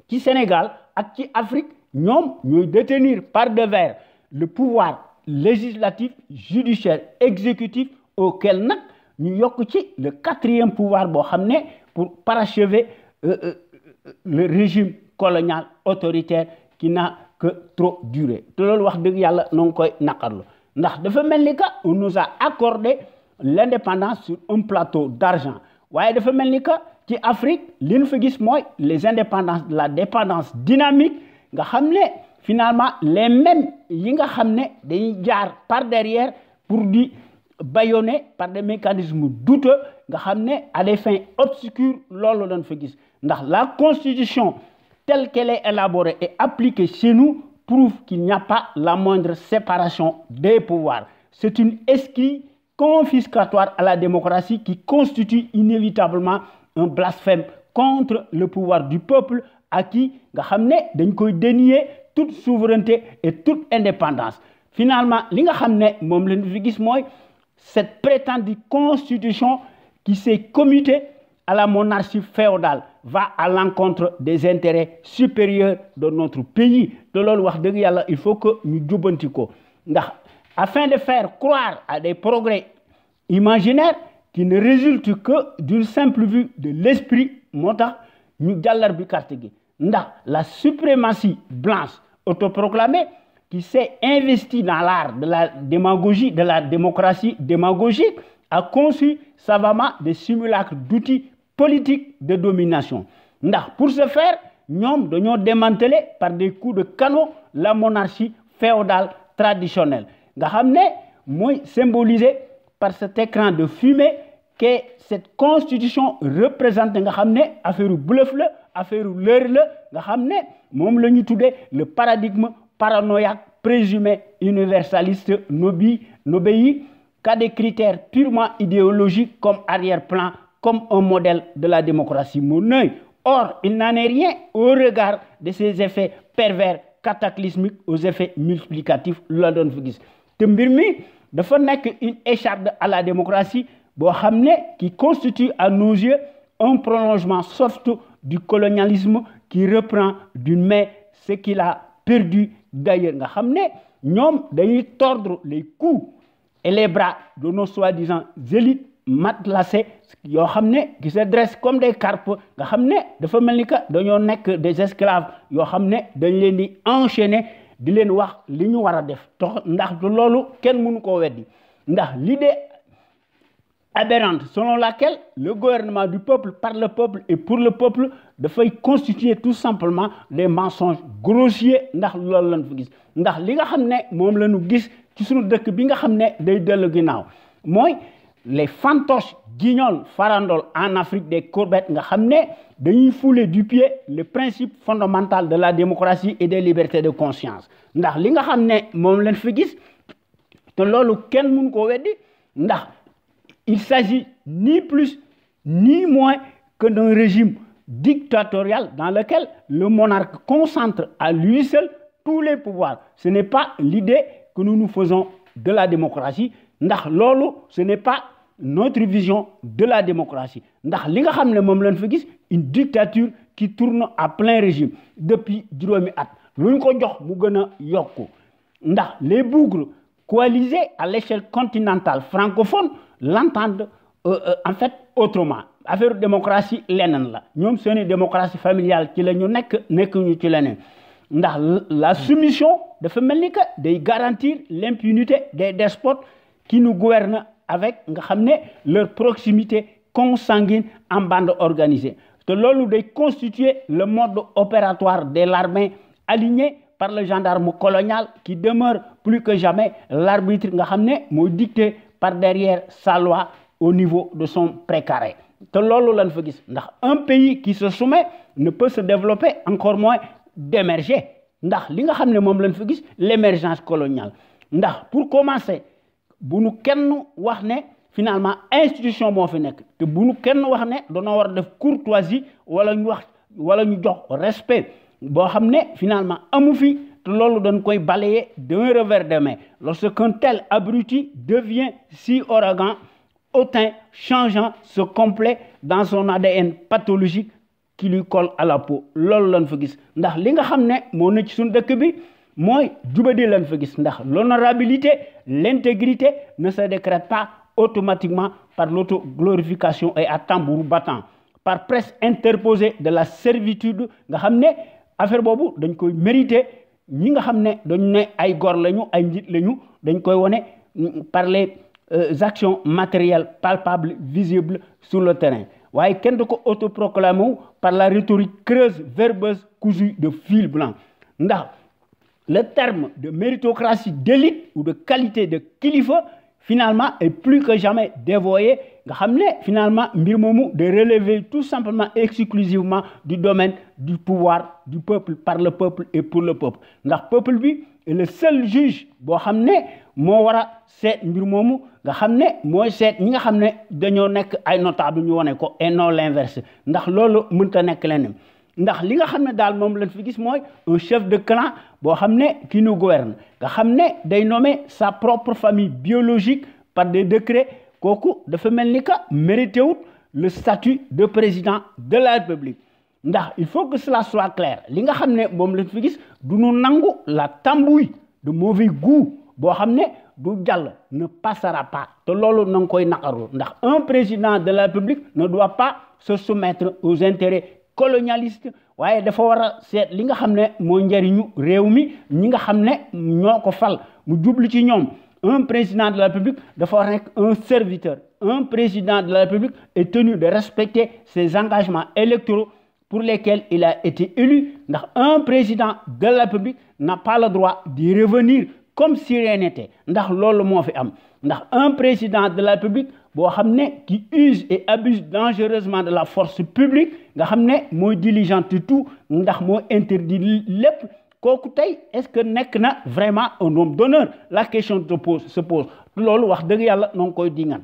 ci Sénégal ak ci Afrique ñoom ñooy détenir par devers le pouvoir législatif, judiciaire, exécutif auquel nag ñu yokk ci le 4e pouvoir boo xam ne pour parachever le régime colonial autoritaire qui n'a que trop duré te loolu wax dëgg yàlla noo ngi koy naqarlu ndax dafa mel ni que on nous a accordé l'indépendance sur un plateau d'argent waaye dafa mel ni que ci Afrique li ñu fa gis mooy les indépendances de la dépendance dynamique nga xam ne finalement les mêmes yi nga xam ne dañuy jaar par derrière pour di bâillonner par des mécanismes douteux nga xam ne à des fins obscures loolu lañ fa gis ndax la constitution telle qu'elle est élaborée et appliquée chez nous prouve qu'il n'y a pas la moindre séparation des pouvoirs. C'est une escrie confiscatoire à la démocratie qui constitue inévitablement un blasphème contre le pouvoir du peuple à qui nga xam ne dañ koy dénier toute souveraineté et toute indépendance. Finalement li nga xam ne moom lañ fi gis mooy cette prétendue constitution qui s'est commutée à la monarchie féodale va à l'encontre des intérêts supérieurs de notre pays te loolu wax dëgg yàlla il faut que ñu jubbanti ko ndax afin de faire croire à des progrès imaginaires qui ne résultent que d'une simple vue de l'esprit moo tax ñu jàllar bi carte gi ndax la suprématie blanche autoproclamée qui s'est investie dans l'art de la démagogie, de la démocratie démagogique, a conçu savamment des simulacres d'outils politiques de domination. Ndax pour ce faire, ñoom dañoo démanteler par des coups de canon la monarchie féodale traditionnelle nga xam ne mooy symbolisé par cet écran de fumée que cette constitution représente nga xam ne affaire bluff la affaire leurre la nga xam ne moom la ñu tuddee le paradigme paranoïaque présumé universaliste n'obéit qu'à des critères purement idéologiques comme arrière-plan, comme un modèle de la démocratie monnaie. Or, il n'en est rien au regard de ces effets pervers cataclysmiques aux effets multiplicatifs la doon fi gis te mbir mi dafa nekk une écharde à la démocratie boo xam ne qui constitue à nos yeux un prolongement soft du colonialisme qui reprend d'une main ce qu'il a perdu d'ailleurs nga xam ne ñoom dañuy tordre les cous et les bras de nos soi-disant élites matelassées yoo xam ne qui se dressent comme des carpes nga xam ne dafa mel ni que dañoo nekk des esclaves yoo xam ne dañ leen di enchaîner di leen wax li ñu war a def tax ndax du loolu kenn mënu koo weddi ndax l'idée aberrante selon laquelle le gouvernement du peuple par le peuple et pour le peuple dafay constituer tout simplement des mensonges grossiers ndax loolu lañ fa gis ndax li nga xam ne moom la ñu gis ci suñu dëkk bi nga xam ne day dellu ginnaaw mooy les fantoches guignols farandoles en Afrique des courbettes nga xam ne dañuy fouler du pied le principe fondamental de la démocratie et des libertés de conscience ndax li nga xam ne moom lañ fa gis te loolu kenn mënu ko weddi ndax il s'agit ni plus ni moins que d'un régime dictatorial dans lequel le monarque concentre à lui seul tous les pouvoirs. Ce n'est pas l'idée que nous nous faisons de la démocratie ndax loolu ce n'est pas notre vision de la démocratie ndax li nga xam ne moom lañ fa gis une dictature qui tourne à plein régime depuis juróomi at lu ñu ko jox mu gën a yokku ndax les bougres coalisés à l'échelle continentale francophone l'entendent en fait autrement affaire démocratie leneen la ñoom seeni démocratie familiale ci la ñu nekk ñu ci leneen ndax la soumission dafa mel ni que day garantir l'impunité des despotes qui nous gouvernent avec nga xam ne leur proximité consanguine en bande organisée te loolu day constituer le mode opératoire de l'armée aligné par le gendarme colonial qui demeure plus que jamais l'arbitre nga xam ne mooy dicté par derrière sa loi au niveau de son précaré te loolu lañ fa gis ndax un pays qui se soumet ne peut se développer encore moins d'émerger ndax li nga xam ne moom lañ fa gis l'émergence coloniale ndax pour commencer bu nu kenn wax ne finalement institution moo fi nekk te bu nu kenn wax ne dañoo war a def courtoisie wala ñu jox respect boo xam ne finalement amu fi te loolu dañ koy balayer d'un revers de main lorsqu'un tel abruti devient si arrogant hautain, changeant, se complaît dans son ADN pathologique qui lui colle à la peau. Loolu lañ fa gis ndax li nga xam ne moo ne ci suñu dëkk bi mooy jubadi lañ fa gis ndax l'honorabilité, l'intégrité ne se décrète pas automatiquement par l'autoglorification et à tambour battant, par presse interposée de la servitude nga xam ne affaire boobu dañ koy mériter ñi nga xam ne dañ ne ay góor lañu ay njiit lañu dañ koy wone par les actions matérielles palpables visibles sur le terrain waaye kenn du ko autoproclamé par la rhétorique creuse verbeuse cousue de fil blanc ndax le terme de méritocratie d'élite ou de qualité de kilifa finalement est plus que jamais dévoyé nga xam ne finalement mbir moomu de relever tout simplement exclusivement du domaine du pouvoir du peuple par le peuple et pour le peuple ndax peuple bi est le seul juge boo xam ne moo war a seet mbir moomu nga xam ne mooy seet ñi nga xam ne dañoo nekk ay notable ñu wane ko et non l'inverse ndax loolu mënta nekk leneen ndax li nga xam ne daal moom lañ fi gis mooy un chef de clan boo xam ne qui nous gouverne nga xam ne day nommer sa propre famille biologique par des décrets kooku dafa mel ni que mérité wut le statut de président de la République ndax il faut que cela soit clair li nga xam ne moom lañ fi gis du ñu nangu la tambouille de mauvais goût boo xam ne du jàll ne passera pas te loolu na nga koy naqarlu ndax un président de la République ne doit pas se soumettre aux intérêts colonialiste waaye dafa war a seet li nga xam ne mooy njariñu réew mi ñi nga xam ne ñoo ko fal mu jublu ci ñoom un président de la République dafa war a nekk un serviteur un président de la République est tenu de respecter ses engagements électoraux pour lesquels il a été élu ndax un président de la République n'a pas le droit d'y revenir comme si rien n'était ndax loolu moo fi am ndax un président de la République boo xam ne qui use et abuse dangereusement de la force publique nga xam ne mooy diligente tout ndax moo interdit lépp kooku tey est-ce que nekk na vraiment un homme d'honneur la question se pose loolu wax dëgg yàlla noo ngi koy dingan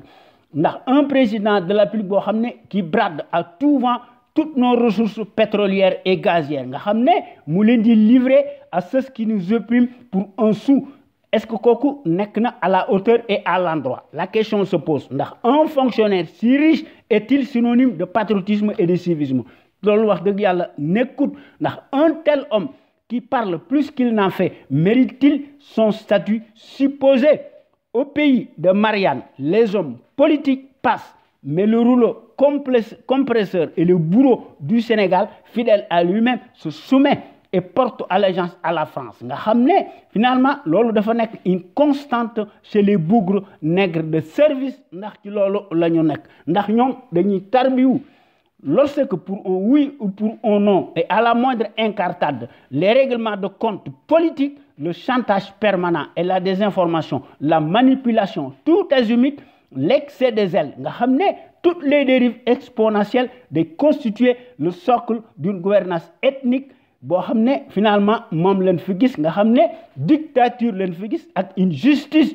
ndax un président de la République boo xam ne qui brade à tout vent toutes nos ressources pétrolières et gazières nga xam ne mu leen di livrer à ceux qui nous oppriment pour un sou est-ce que kooku nekk na à la hauteur et à l'endroit la question se pose ndax un fonctionnaire si riche est-il synonyme de patriotisme et de civisme loolu wax dëgg yàlla nekkut ndax un tel homme qui parle plus qu'il n'en fait mérite-t-il son statut supposé au pays de Marianne les hommes politiques passent mais le rouleau compresseur et le bourreau du Sénégal fidèle à lui-même se soumet et porte allégeance à la France nga xam ne finalement loolu dafa nekk une constante chez les bougres nègres de service ndax ci loolu la ñu nekk ndax ñoom dañuy tarbiwu lorsque pour un oui ou pour un non et à la moindre incartade les règlements de compte politiques le chantage permanent et la désinformation la manipulation tout azimut l'excès des ailes nga xam ne toutes les dérives exponentielles de constituer le socle d'une gouvernance ethnique boo xam ne finalement moom leen fi gis nga xam ne dictature leen fi gis ak une justice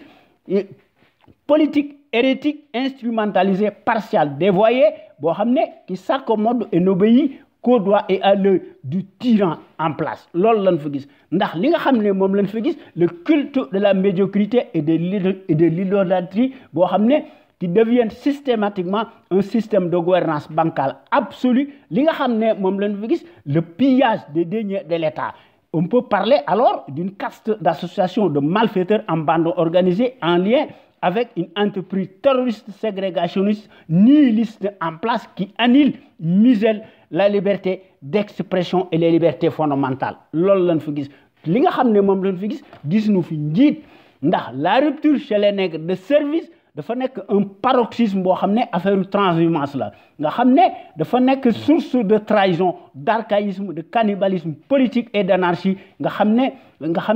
politique hérétique instrumentalisée partiale dévoyée boo xam ne qui s'accommode et n'obéit qu'au doigt et à l'œil du tyran en place loolu lañ fi gis ndax li nga xam ne moom lañ fi gis le culte de la médiocrité et de l'idolâtrie boo xam ne qui deviennent systématiquement un système de gouvernance bancale absolue li nga xam ne moom lañ fi gis le pillage des deniers de l'État on peut parler alors d'une caste d'associations de malfaiteurs en bande organisée en lien avec une entreprise terroriste ségrégationniste nihiliste en place qui annule muselle la liberté d'expression et les libertés fondamentales loolu lañ fi gis li nga xam ne moom lañ fi gis nu fi njiit ndax la rupture chez les nègres de service dafa nekk un paroxysme boo xam ne affaire transhumance la nga xam ne dafa nekk source de trahison d'archaïsme de cannibalisme politique et d'anarchie nga xam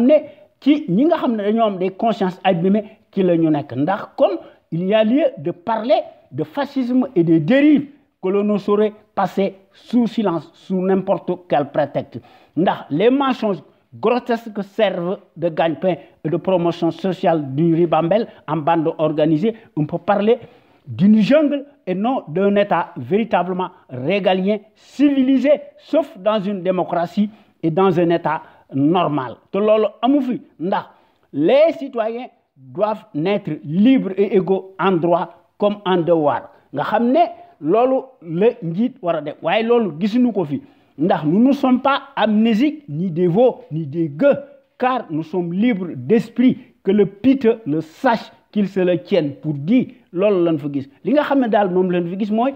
ne ci ñi nga xam ne dañoo am des consciences abîmées ci la ñu nekk ndax kon il y a lieu de parler de fascisme et de dérives que l'on ne saurait passer sous silence sous n'importe quel prétexte ndax les mensonges grotesques servent de gagne-pain et de promotion sociale du ribambelle en bande organisée. On peut parler d'une jungle et non d'un État véritablement régalien, civilisé, sauf dans une démocratie et dans un État normal. Te loolu amu fi ndax les citoyens doivent naître libres et égaux en droit comme un devoir nga xam ne loolu la njiit war a def waaye loolu gisuñu ko fi ndax nous ne sommes pas amnésiques ni des veaux ni des gueux car nous sommes libres d'esprit que le piteux le sache qu'il se le tienne pour dire loolu lañ fa gis li nga xam ne daal moom lañ fa gis mooy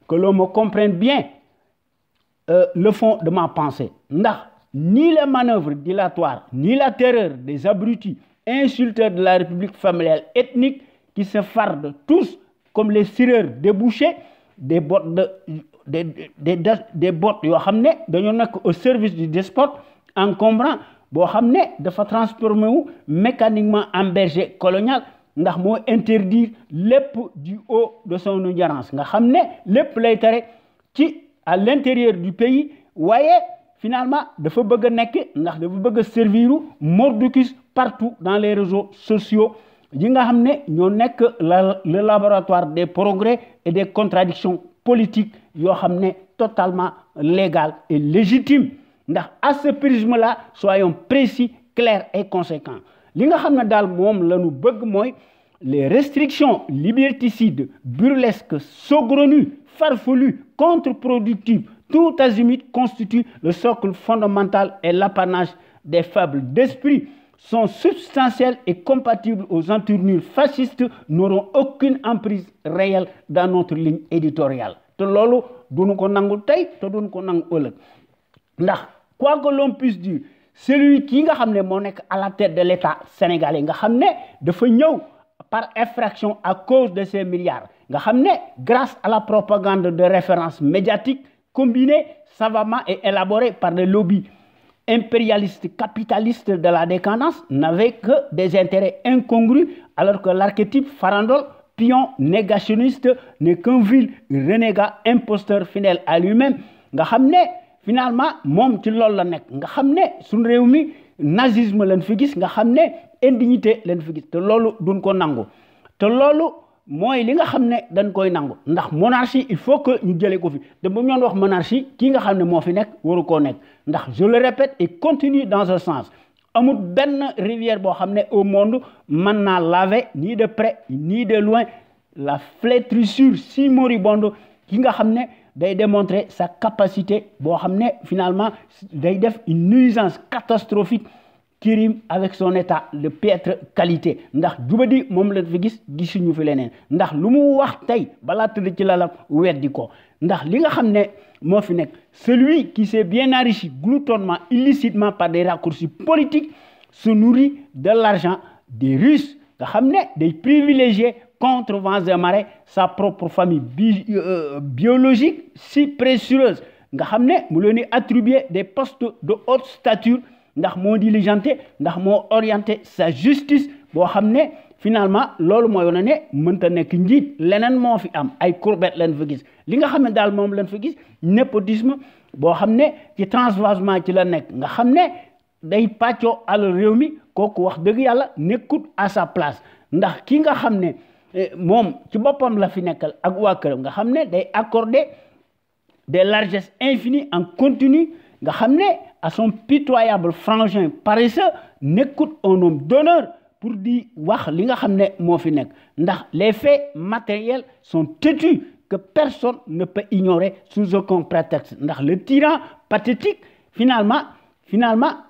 que l'on me comprenne bien le fond de ma pensée ndax ni les manœuvres dilatoires ni la terreur des abrutis insulteurs de la République familiale ethnique qui se fardent tous comme les sireurs débouchés des bottes des bottes yoo xam ne dañoo nekk au service du despote encombrant boo xam ne dafa transformé wu mécaniquement en berger colonial ndax moo interdire lépp du haut de son ignorance nga xam ne lépp lay tere ci à l'intérieur du pays waaye finalement dafa bëgg a nekk ndax dafa bëgg a servir mordicus partout dans les réseaux sociaux yi nga xam ne ñoo nekk le laboratoire des progrès et des contradictions politiques yoo xam ne totalement légal et légitime ndax à ce prisme là soyons précis clairs et conséquents li nga xam ne daal moom la ñu bëgg mooy les restrictions liberticides burlesques saugrenues farfelues contre-productives tout azimut constituent le socle fondamental et l'apanage des faibles d'esprit sont substantiels et compatibles aux entournures fascistes n'auront aucune emprise réelle dans notre ligne éditoriale te loolu duñu ko nangu tey te duñu ko nangu ëllëg ndax quoi que l'on puisse dire celui qui nga xam ne moo nekk à la tête de l'État sénégalais nga xam ne dafa ñëw par effraction à cause de ces milliards nga xam ne grâce à la propagande de référence médiatique combinée savamment et élaborée par des lobbies impérialistes capitalistes de la décadence n'avait que des intérêts incongrus alors que l'archétype farandole pion négationniste n'est qu'un vil renégat imposteur fidèle à lui-même nga xam ne finalement moom ci loolu la nekk nga xam ne suñu réew mi nazisme lañ fi gis nga xam ne indignité lañ fi gis te loolu duñ ko nangu te loolu mooy li nga xam ne dañ koy nangu ndax monarchie il faut que ñu jëlee ko fi te bu ñu doon wax monarchie kii nga xam ne moo fi nekk waru koo nekk ndax je le répète et continue dans ce sens amul benn rivière boo xam ne au monde mën naa laver ni de près ni de loin la flétrissure si moribonde ki nga xam ne day démontrer sa capacité boo xam ne finalement day def une nuisance catastrophique qui rime avec son état de piètre qualité ndax jubadi moom la fi gisuñu fi leneen ndax lu mu wax tey balaa tëdd ci lalam weddi ko ndax li nga xam ne moo fi nekk celui qui s'est bien enrichi gloutonnement illicitement par des raccourcis politiques se nourrit de l'argent des Russes nga xam ne day privilégier contre vents et marées sa propre famille biologique si précieuse nga xam ne mu leen di attribuer des postes de haute stature ndax moo diligenté ndax moo orienté sa justice boo xam ne finalement loolu mooy wane ne mënta nekk njiit leneen moo fi am ay courbette lañ fa gis li nga xam ne daal moom lañ fa gis népotisme boo xam ne ci transvasement ci la nekk nga xam ne day pàccoo alal réew mi kooku wax dëgg yàlla nekkut à sa place ndax ki nga xam ne moom ci boppam la fi nekkal ak waa këram nga xam ne day accorder des largesses infinies en continu nga xam ne à son pitoyable frangin paresseux nekkut un homme d'honneur pour di wax li nga xam ne moo fi nekk ndax les faits matériels sont têtus que personne ne peut ignorer sous aucun prétexte ndax le tyran pathétique finalement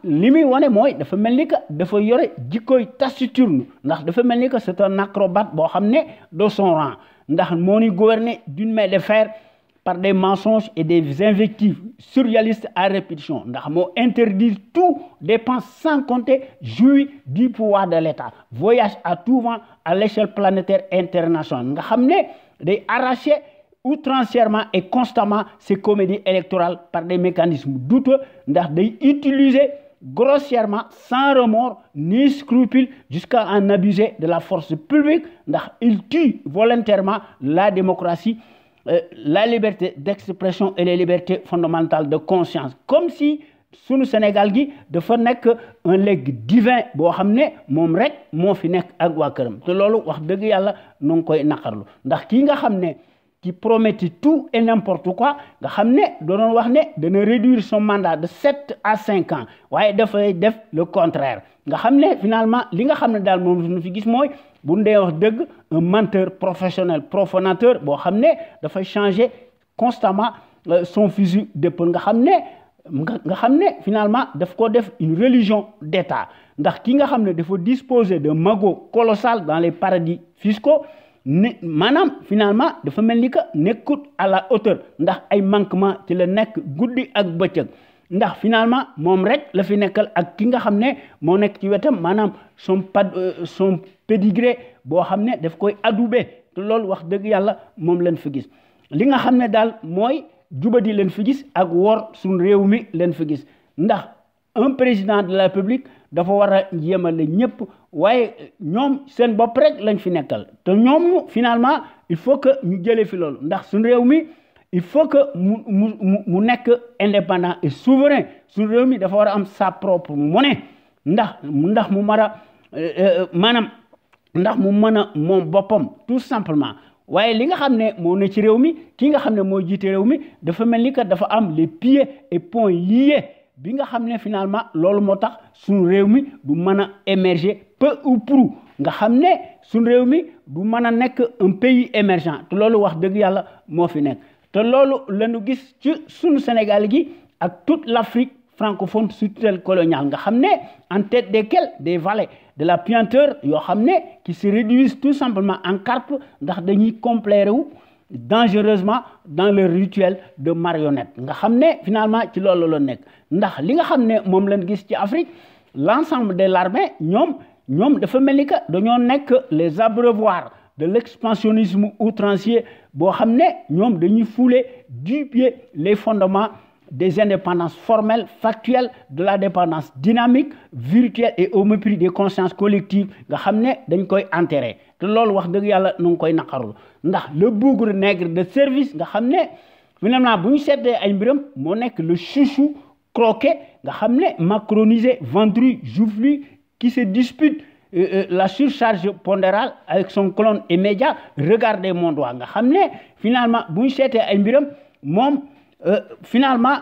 li muy wane mooy dafa mel ni que dafa yore jikkoy taciturne ndax dafa mel ni que c'est un acrobate boo xam ne de son rang ndax moo ni gouverner d'une main de fer par des mensonges et des invectives surréalistes à répétition ndax moo interdire tout dépense sans compter jouir du pouvoir de l'État voyage à tout vent à l'échelle planétaire internationale nga xam ne day arracher outrancièrement et constamment ces comédies électorales par des mécanismes douteux ndax day utiliser grossièrement sans remords ni scrupule jusqu'à en abuser de la force publique ndax il tue volontairement la démocratie la liberté d'expression et les libertés fondamentales de conscience comme si sunu Sénégal gi dafa nekk un legs divin boo xam ne moom rek moo fi nekk ak waa këram te loolu wax dëgg yàlla noo ngi koy naqarlu ndax kii nga xam ne qui promettait tout et n'importe quoi nga xam ne doonoon wax ne dana réduire son mandat de 7 à 5 ans waaye dafay def le contraire nga xam ne finalement li nga xam ne daal moom ñu fi gis mooy bu ñu dee wax dëgg un menteur professionnel profanateur boo xam ne dafay changer constamment son fusil d'épaule nga xam ne finalement daf ko def une religion d'État ndax ki nga xam ne dafa disposer de magot colossal dans les paradis fiscaux manam finalement dafa melni que nekkut à la hauteur ndax ay manquement ci la nek goudi ak beccëk ndax finalement mom rek la fi nekkal ak ki nga xamné mo nek ci wétam manam son pédigré bo xamné daf koy adoubé te lool wax deug yalla mom lañ fi gis li nga xamné dal moy jubadi lañ fi gis ak wor sun réew mi lañ fi gis ndax un président de la République dafa wara yemale ñëpp waaye ñoom seen bopp rek lañ fi nekkal te ñoom finalement il faut que ñu jëlee fi loolu ndax suñu réew mi il faut que mu nekk indépendant et souverain suñu réew mi dafa war a am sa propre monnaie ndax mu mara maanaam ndax mu mën a moom boppam tout simplement waaye li nga xam ne moo ne ci réew mi ki nga xam ne moo jiite réew mi dafa mel ni que dafa am les pieds et poings liés bi nga xam ne finalement loolu moo tax suñu réew mi du mën a émerger peu ou prou nga xam ne suñu réew mi du mën a nekk un pays émergent te loolu wax dëgg yàlla moo fi nekk te loolu lañu gis ci suñu Sénégal gi ak toute l'Afrique francophone sous tutelle coloniale nga xam ne en tête desquels des valets de la puanteur yoo xam ne qui se réduisent tout simplement en carpe ndax dañuy complaire wu dangereusement dans le rituel de marionnette nga xam ne finalement ci loolu la nekk ndax li nga xam ne moom lañ gis ci Afrique l'ensemble de l'armée ñoom dafa mel ni que dañoo nekk les abreuvoirs de l'expansionnisme outrancier boo xam ne ñoom dañuy fouler du pied les fondements des indépendances formelles, factuelles, de la dépendance dynamique, virtuelle et au mépris des consciences collectives nga xam ne dañ koy enterrer te loolu wax dëgg yàlla nu ngi koy naqarul ndax le bougre nègre de service nga xam ne finalement bu ñu seetee ay mbiram moo nekk le chouchou croquet nga xam ne macronisé ventru joufflu qui se dispute la surcharge pondérale avec son clone immédiat regardez mon doigt nga xam ne finalement bu ñu seetee ay mbiram moom finalement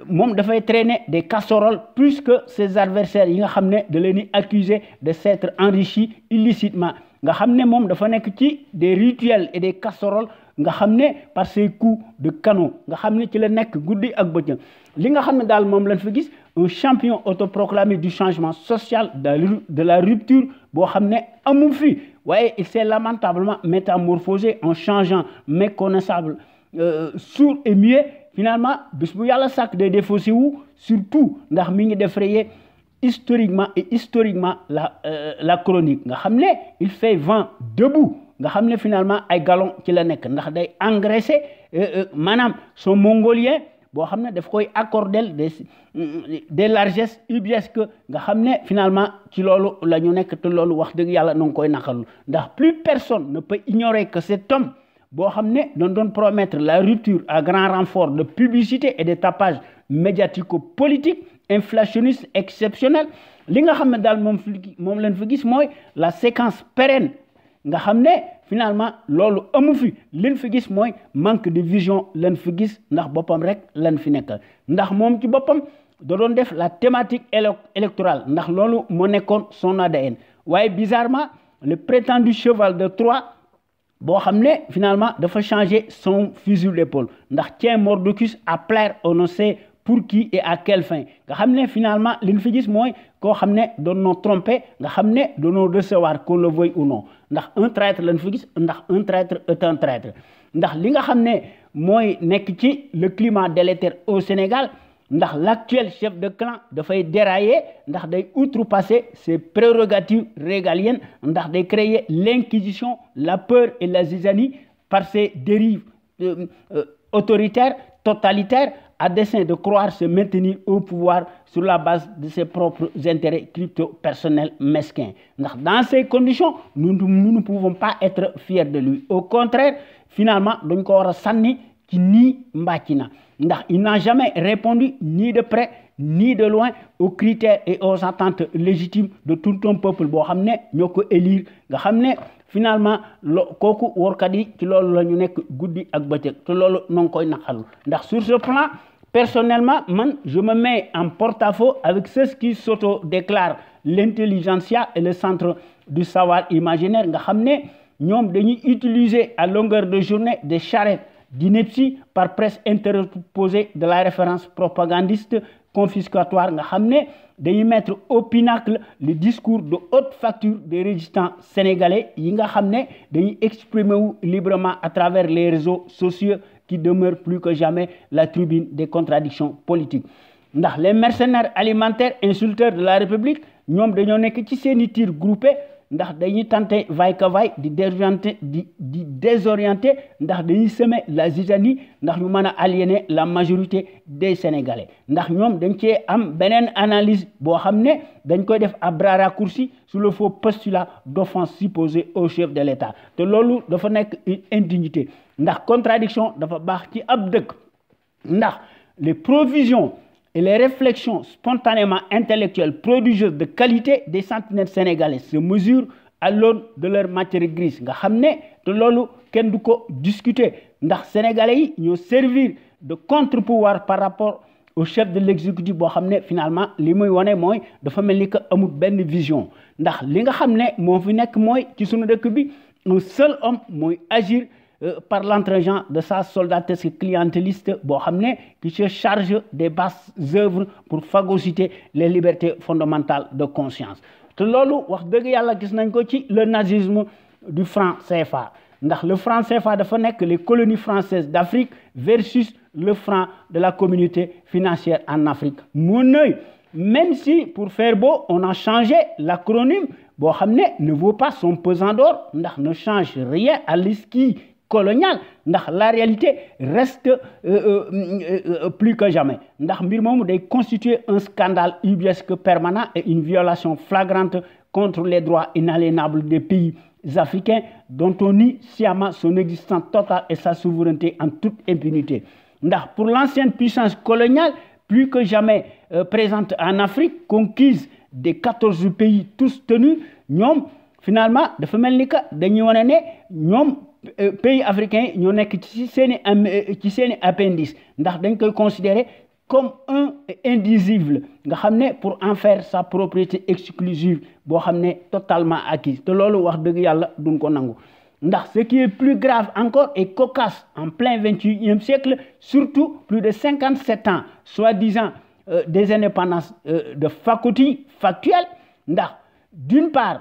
moom dafay traîner des casseroles plus que ses adversaires yi nga xam ne da leen di accuser de s'être enrichi illicitement nga xam ne moom dafa nekk ci des rituels et des casseroles nga xam ne par ses coups de canon nga xam ne ci la nekk guddi ak bëccëg li nga xam ne daal moom lañ fa gis un champion autoproclamé du changement social de la rupture boo xam ne amul fi waaye il s'est lamentablement métamorphosé en changeant méconnaissable sourd et muet finalement bis bu yàlla sàkk day défaussé wu surtout ndax mi ngi défrayer historiquement la chronique nga xam ne il fait vent debout nga xam ne finalement ay galon ci la nekk ndax day engraisser maanaam son mongolien boo xam ne daf koy accorder des largesses ubiesques nga xam ne finalement ci loolu la ñu nekk te loolu wax dëgg yàlla nu ngi koy naqarlu ndax plus personne ne peut ignorer que cet homme boo xam ne doon promettre la rupture à grand renfort de publicité et de tapage médiatico-politique inflationniste exceptionnel li nga xam ne daal moom lañ fa gis mooy la séquence pérenne nga xam ne finalement loolu amu fi liñ fi gis mooy manque de vision lañ fi gis ndax boppam rek lañ fi nekkal ndax moom ci boppam da doon def la thématique électorale ndax loolu moo nekkoon son ADN waaye bizarrement le prétendu cheval de Troie boo xam ne finalement dafa changer son fusil d'épaule ndax tiens Mordicus à plaire on ne sait pour qui et à quelle fin nga xam ne finalement li ñu fi gis mooy koo xam ne doon noo tromper nga xam ne doonoo recevoir qu'on le veuille ou non ndax un traître lañ fi gis ndax un traître est un traître ndax li nga xam ne mooy nekk ci le climat délétère au Sénégal ndax l'actuel chef de clan dafay dérailler ndax day outrepasser ses prérogatives régaliennes ndax day créer l'inquisition la peur et la zizanie par ses dérives autoritaires totalitaires à dessein de croire se maintenir au pouvoir sur la base de ses propres intérêts crypto-personnels mesquins. Dans ces conditions, nous ne pouvons pas être fiers de lui. Au contraire, finalement, il n'a jamais répondu ni de près ni de loin aux critères et aux attentes légitimes de tout un peuple boo xam ne ñoo ko élire nga xam ne finalement kooku workat yi ci loolu la ñu nekk guddi ak bëccëg te loolu noo ngi koy naqaru ndax sur ce plan personnellement je me mets en porte-à-faux avec ceux qui s'auto-déclarent l'intelligentsia et le centre du savoir imaginaire nga xam ne ñoom dañuy utiliser à longueur de journée des charrettes d'ineptie par presse interposée de la référence propagandiste confiscatoire nga xam ne dañuy mettre au pinacle le discours de haute facture des résistants sénégalais yi nga xam ne dañuy exprimer wu librement à travers les réseaux sociaux qui demeurent plus que jamais la tribune des contradictions politiques ndax les mercenaires alimentaires insulteurs de la République ñoom dañoo nekk ci seeni tir groupé ndax dañuy tenter vaille que vaille di désorienter ndax dañuy semer la zizanie ndax ñu mën a aliéner la majorité des Sénégalais ndax ñoom dañ cee am beneen analyse boo xam ne dañ koy def à bras raccourcis sous le faux postulat d'offense supposée au chef de l'État te loolu dafa nekk une indignité ndax contradiction dafa baax ci ab dëkk ndax les provisions et les réflexions spontanément intellectuelles prodigieuses de qualité des centenaires sénégalais se mesurent à l'aune de leur matière grise nga xam ne te loolu kenn du ko discuter ndax sénégalais yi ñoo servir de contre-pouvoir par rapport au chef de l'exécutif boo xam ne finalement li muy wane mooy dafa mel ni que amul benn vision ndax li nga xam ne moo fi nekk mooy ci sunu dëkk bi un seul homme mooy agir par l'entregent de sa soldatesque clientéliste boo xam ne qui se charge des basses œuvres pour phagocyter les libertés fondamentales de conscience te loolu wax dëgg yàlla gis nañ ko ci le nazisme du franc CFA ndax le franc CFA dafa nekk les colonies françaises d'Afrique versus le franc de la communauté financière en Afrique mon œil même si pour faire beau on a changé l'acronyme boo xam ne vaut pas son pesant d'or ndax ne change rien à l'esprit colonial ndax la réalité reste plus que jamais ndax mbir moomu day constituer un scandale ubuesque permanent et une violation flagrante contre les droits inaliénables des pays africains dont on nie sciemment son existence totale et sa souveraineté en toute impunité ndax pour l'ancienne puissance coloniale plus que jamais présente en Afrique conquise des 14 pays tous tenus ñoom finalement dafa mel ni que dañuy wane ne ñoom pays africains ñoo nekk ci seeni appendice ndax dañ koy considérer comme un indisible nga xam ne pour en faire sa propriété exclusive boo xam ne totalement acquise te loolu wax dëgg yàlla duñ ko nangu ndax ce qui est plus grave encore et cocasse en plein 21e siècle surtout plus de 57 ans soi-disant des indépendances de pacotille factuelle ndax d'une part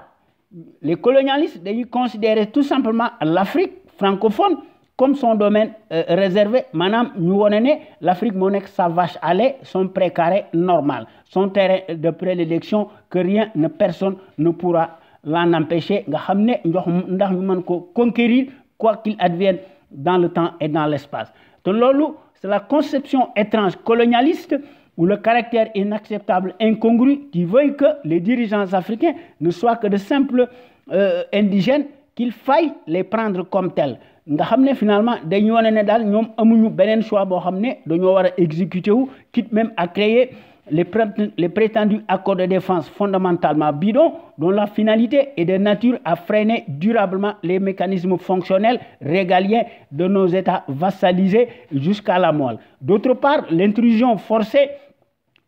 les colonialistes dañuy considérer tout simplement l'Afrique francophone comme son domaine réservé maanaam ñu wone ne l'Afrique moo nekk sa vache à lait son précaré normal son terrain de prédilection que rien ne personne ne pourra l'en empêcher nga xam ne ndax ñu mën ko conquérir quoi qu'il advienne dans le temps et dans l'espace te loolu c'est la conception étrange colonialiste ou le caractère inacceptable incongru qui veut que les dirigeants africains ne soient que de simples indigènes qu'il faille les prendre comme tels nga xam ne finalement dañu wane ne daal ñoom amuñu beneen choix boo xam ne dañoo war a exécuter wu quitte même à créer les prétendus accords de défense fondamentalement bidons dont la finalité est de nature à freiner durablement les mécanismes fonctionnels régaliens de nos États vassalisés jusqu'à la moelle. D'autre part, l'intrusion forcée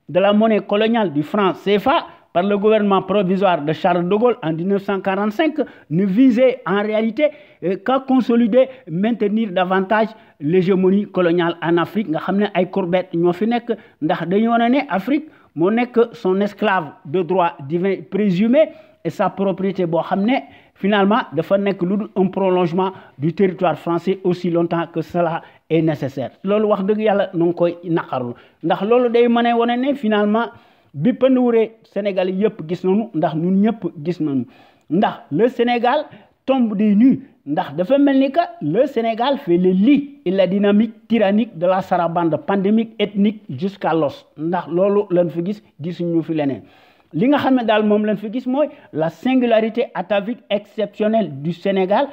de la monnaie coloniale du franc CFA par le gouvernement provisoire de Charles de Gaulle en 1945 ne visait en réalité qu'à consolider, maintenir davantage l'hégémonie coloniale en Afrique nga xam ne ay courbettes ñoo fi nekk ndax dañu wane ne Afrique moo nekk son esclave de droit divin présumé et sa propriété boo xam ne finalement dafa nekk lu dul un prolongement du territoire français aussi longtemps que cela est nécessaire loolu wax dëgg yàlla nu ngi koy naqarlu ndax loolu day mën a wane ne finalement bi pënduwuree Sénégal yëpp gis nañu ndax ñun ñëpp gis nañu ndax le Sénégal tombe des nues ndax dafa mel ni que le Sénégal fait le lit et la dynamique tyrannique de la sarabande pandémique ethnique jusqu'à l'os ndax loolu lañ fi gisuñu fi leneen li nga xam ne daal moom lañ fi gis mooy la singularité atavique exceptionnelle du Sénégal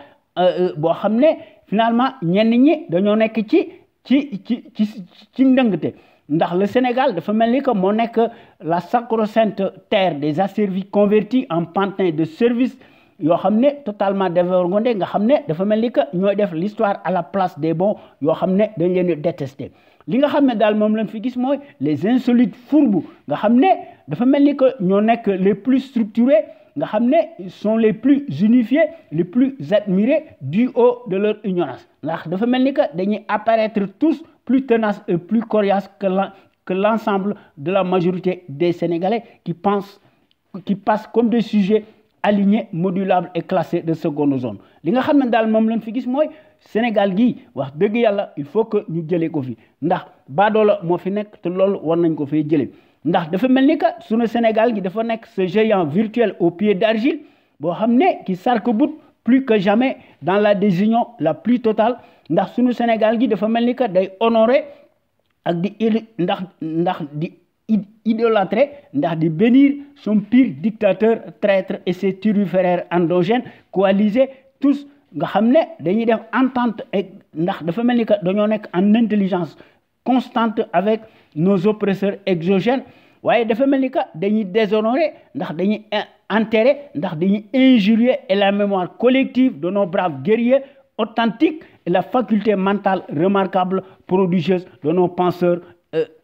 boo xam ne finalement ñenn ñi dañoo nekk ci ndëngte ndax le Sénégal dafa melni que mo nek la sacro-sainte terre des asservis convertis en pantin de service yo xamné totalement dévergondé nga xamné dafa melni que ñoy def l'histoire à la place des bons yo xamné dañ leen détester li nga xamné dal mom lañ fi gis moy les insolites fourbes nga xamné dafa melni que ñoo nek les plus structurés nga xamné sont les plus unifiés les plus admirés du haut de leur ignorance ndax dafa melni que dañuy apparaître tous plus tenaces et plus coriaces que l'ensemble de la majorité des Sénégalais qui passent comme des sujets alignés, modulables et classés de seconde zone. li nga xam ne daal moom lañ fi gis mooy Sénégal gii wax dëgg yàlla il faut que ñu jëlee ko fi ndax baadoola moo fi nekk te loolu war nañ ko fay jëlee ndax dafa mel ni que sunu Sénégal gi dafa nekk ce géant virtuel au pied d'argile boo xam ne qui s'arc-boute plus que jamais dans la désunion la plus totale ndax sunu Sénégal gi dafa mel ni que day honorer ak di ndax di idolâtrer ndax di bénir son pire dictateur traître et ses turiféraires endogènes coalisés tous nga xamné dañuy def entente ndax dafa melni que dañoo nek en intelligence constante avec nos oppresseurs exogènes waye dafa melni que dañuy déshonorer ndax dañuy enterrer ndax dañuy injurier la mémoire collective de nos braves guerriers authentiques et la mentale remarquable prodigieuse de nos penseurs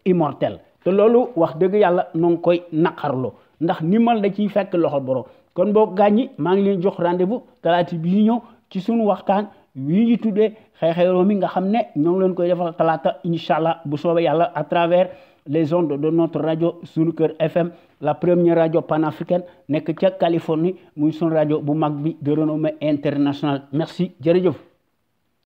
immortels te loolu wax dëgg yàlla noo ngi koy naqarloo ndax nimal da ciy fekk loxo borom kon boo gàññi maa ngi leen jox rendez-vous talaata bii ñëw ci sunu waxtaan wi ñu tuddee xew-xew mi nga xam ne ñoo ngi leen koy defal talaata incha allah bu soobee yàlla à travers les ondes de notre radio Sunu Kër FM la première radio panafricaine nekk ca Californie muy sunu rajo bu mag bi de renommée internationale merci jërëjëf.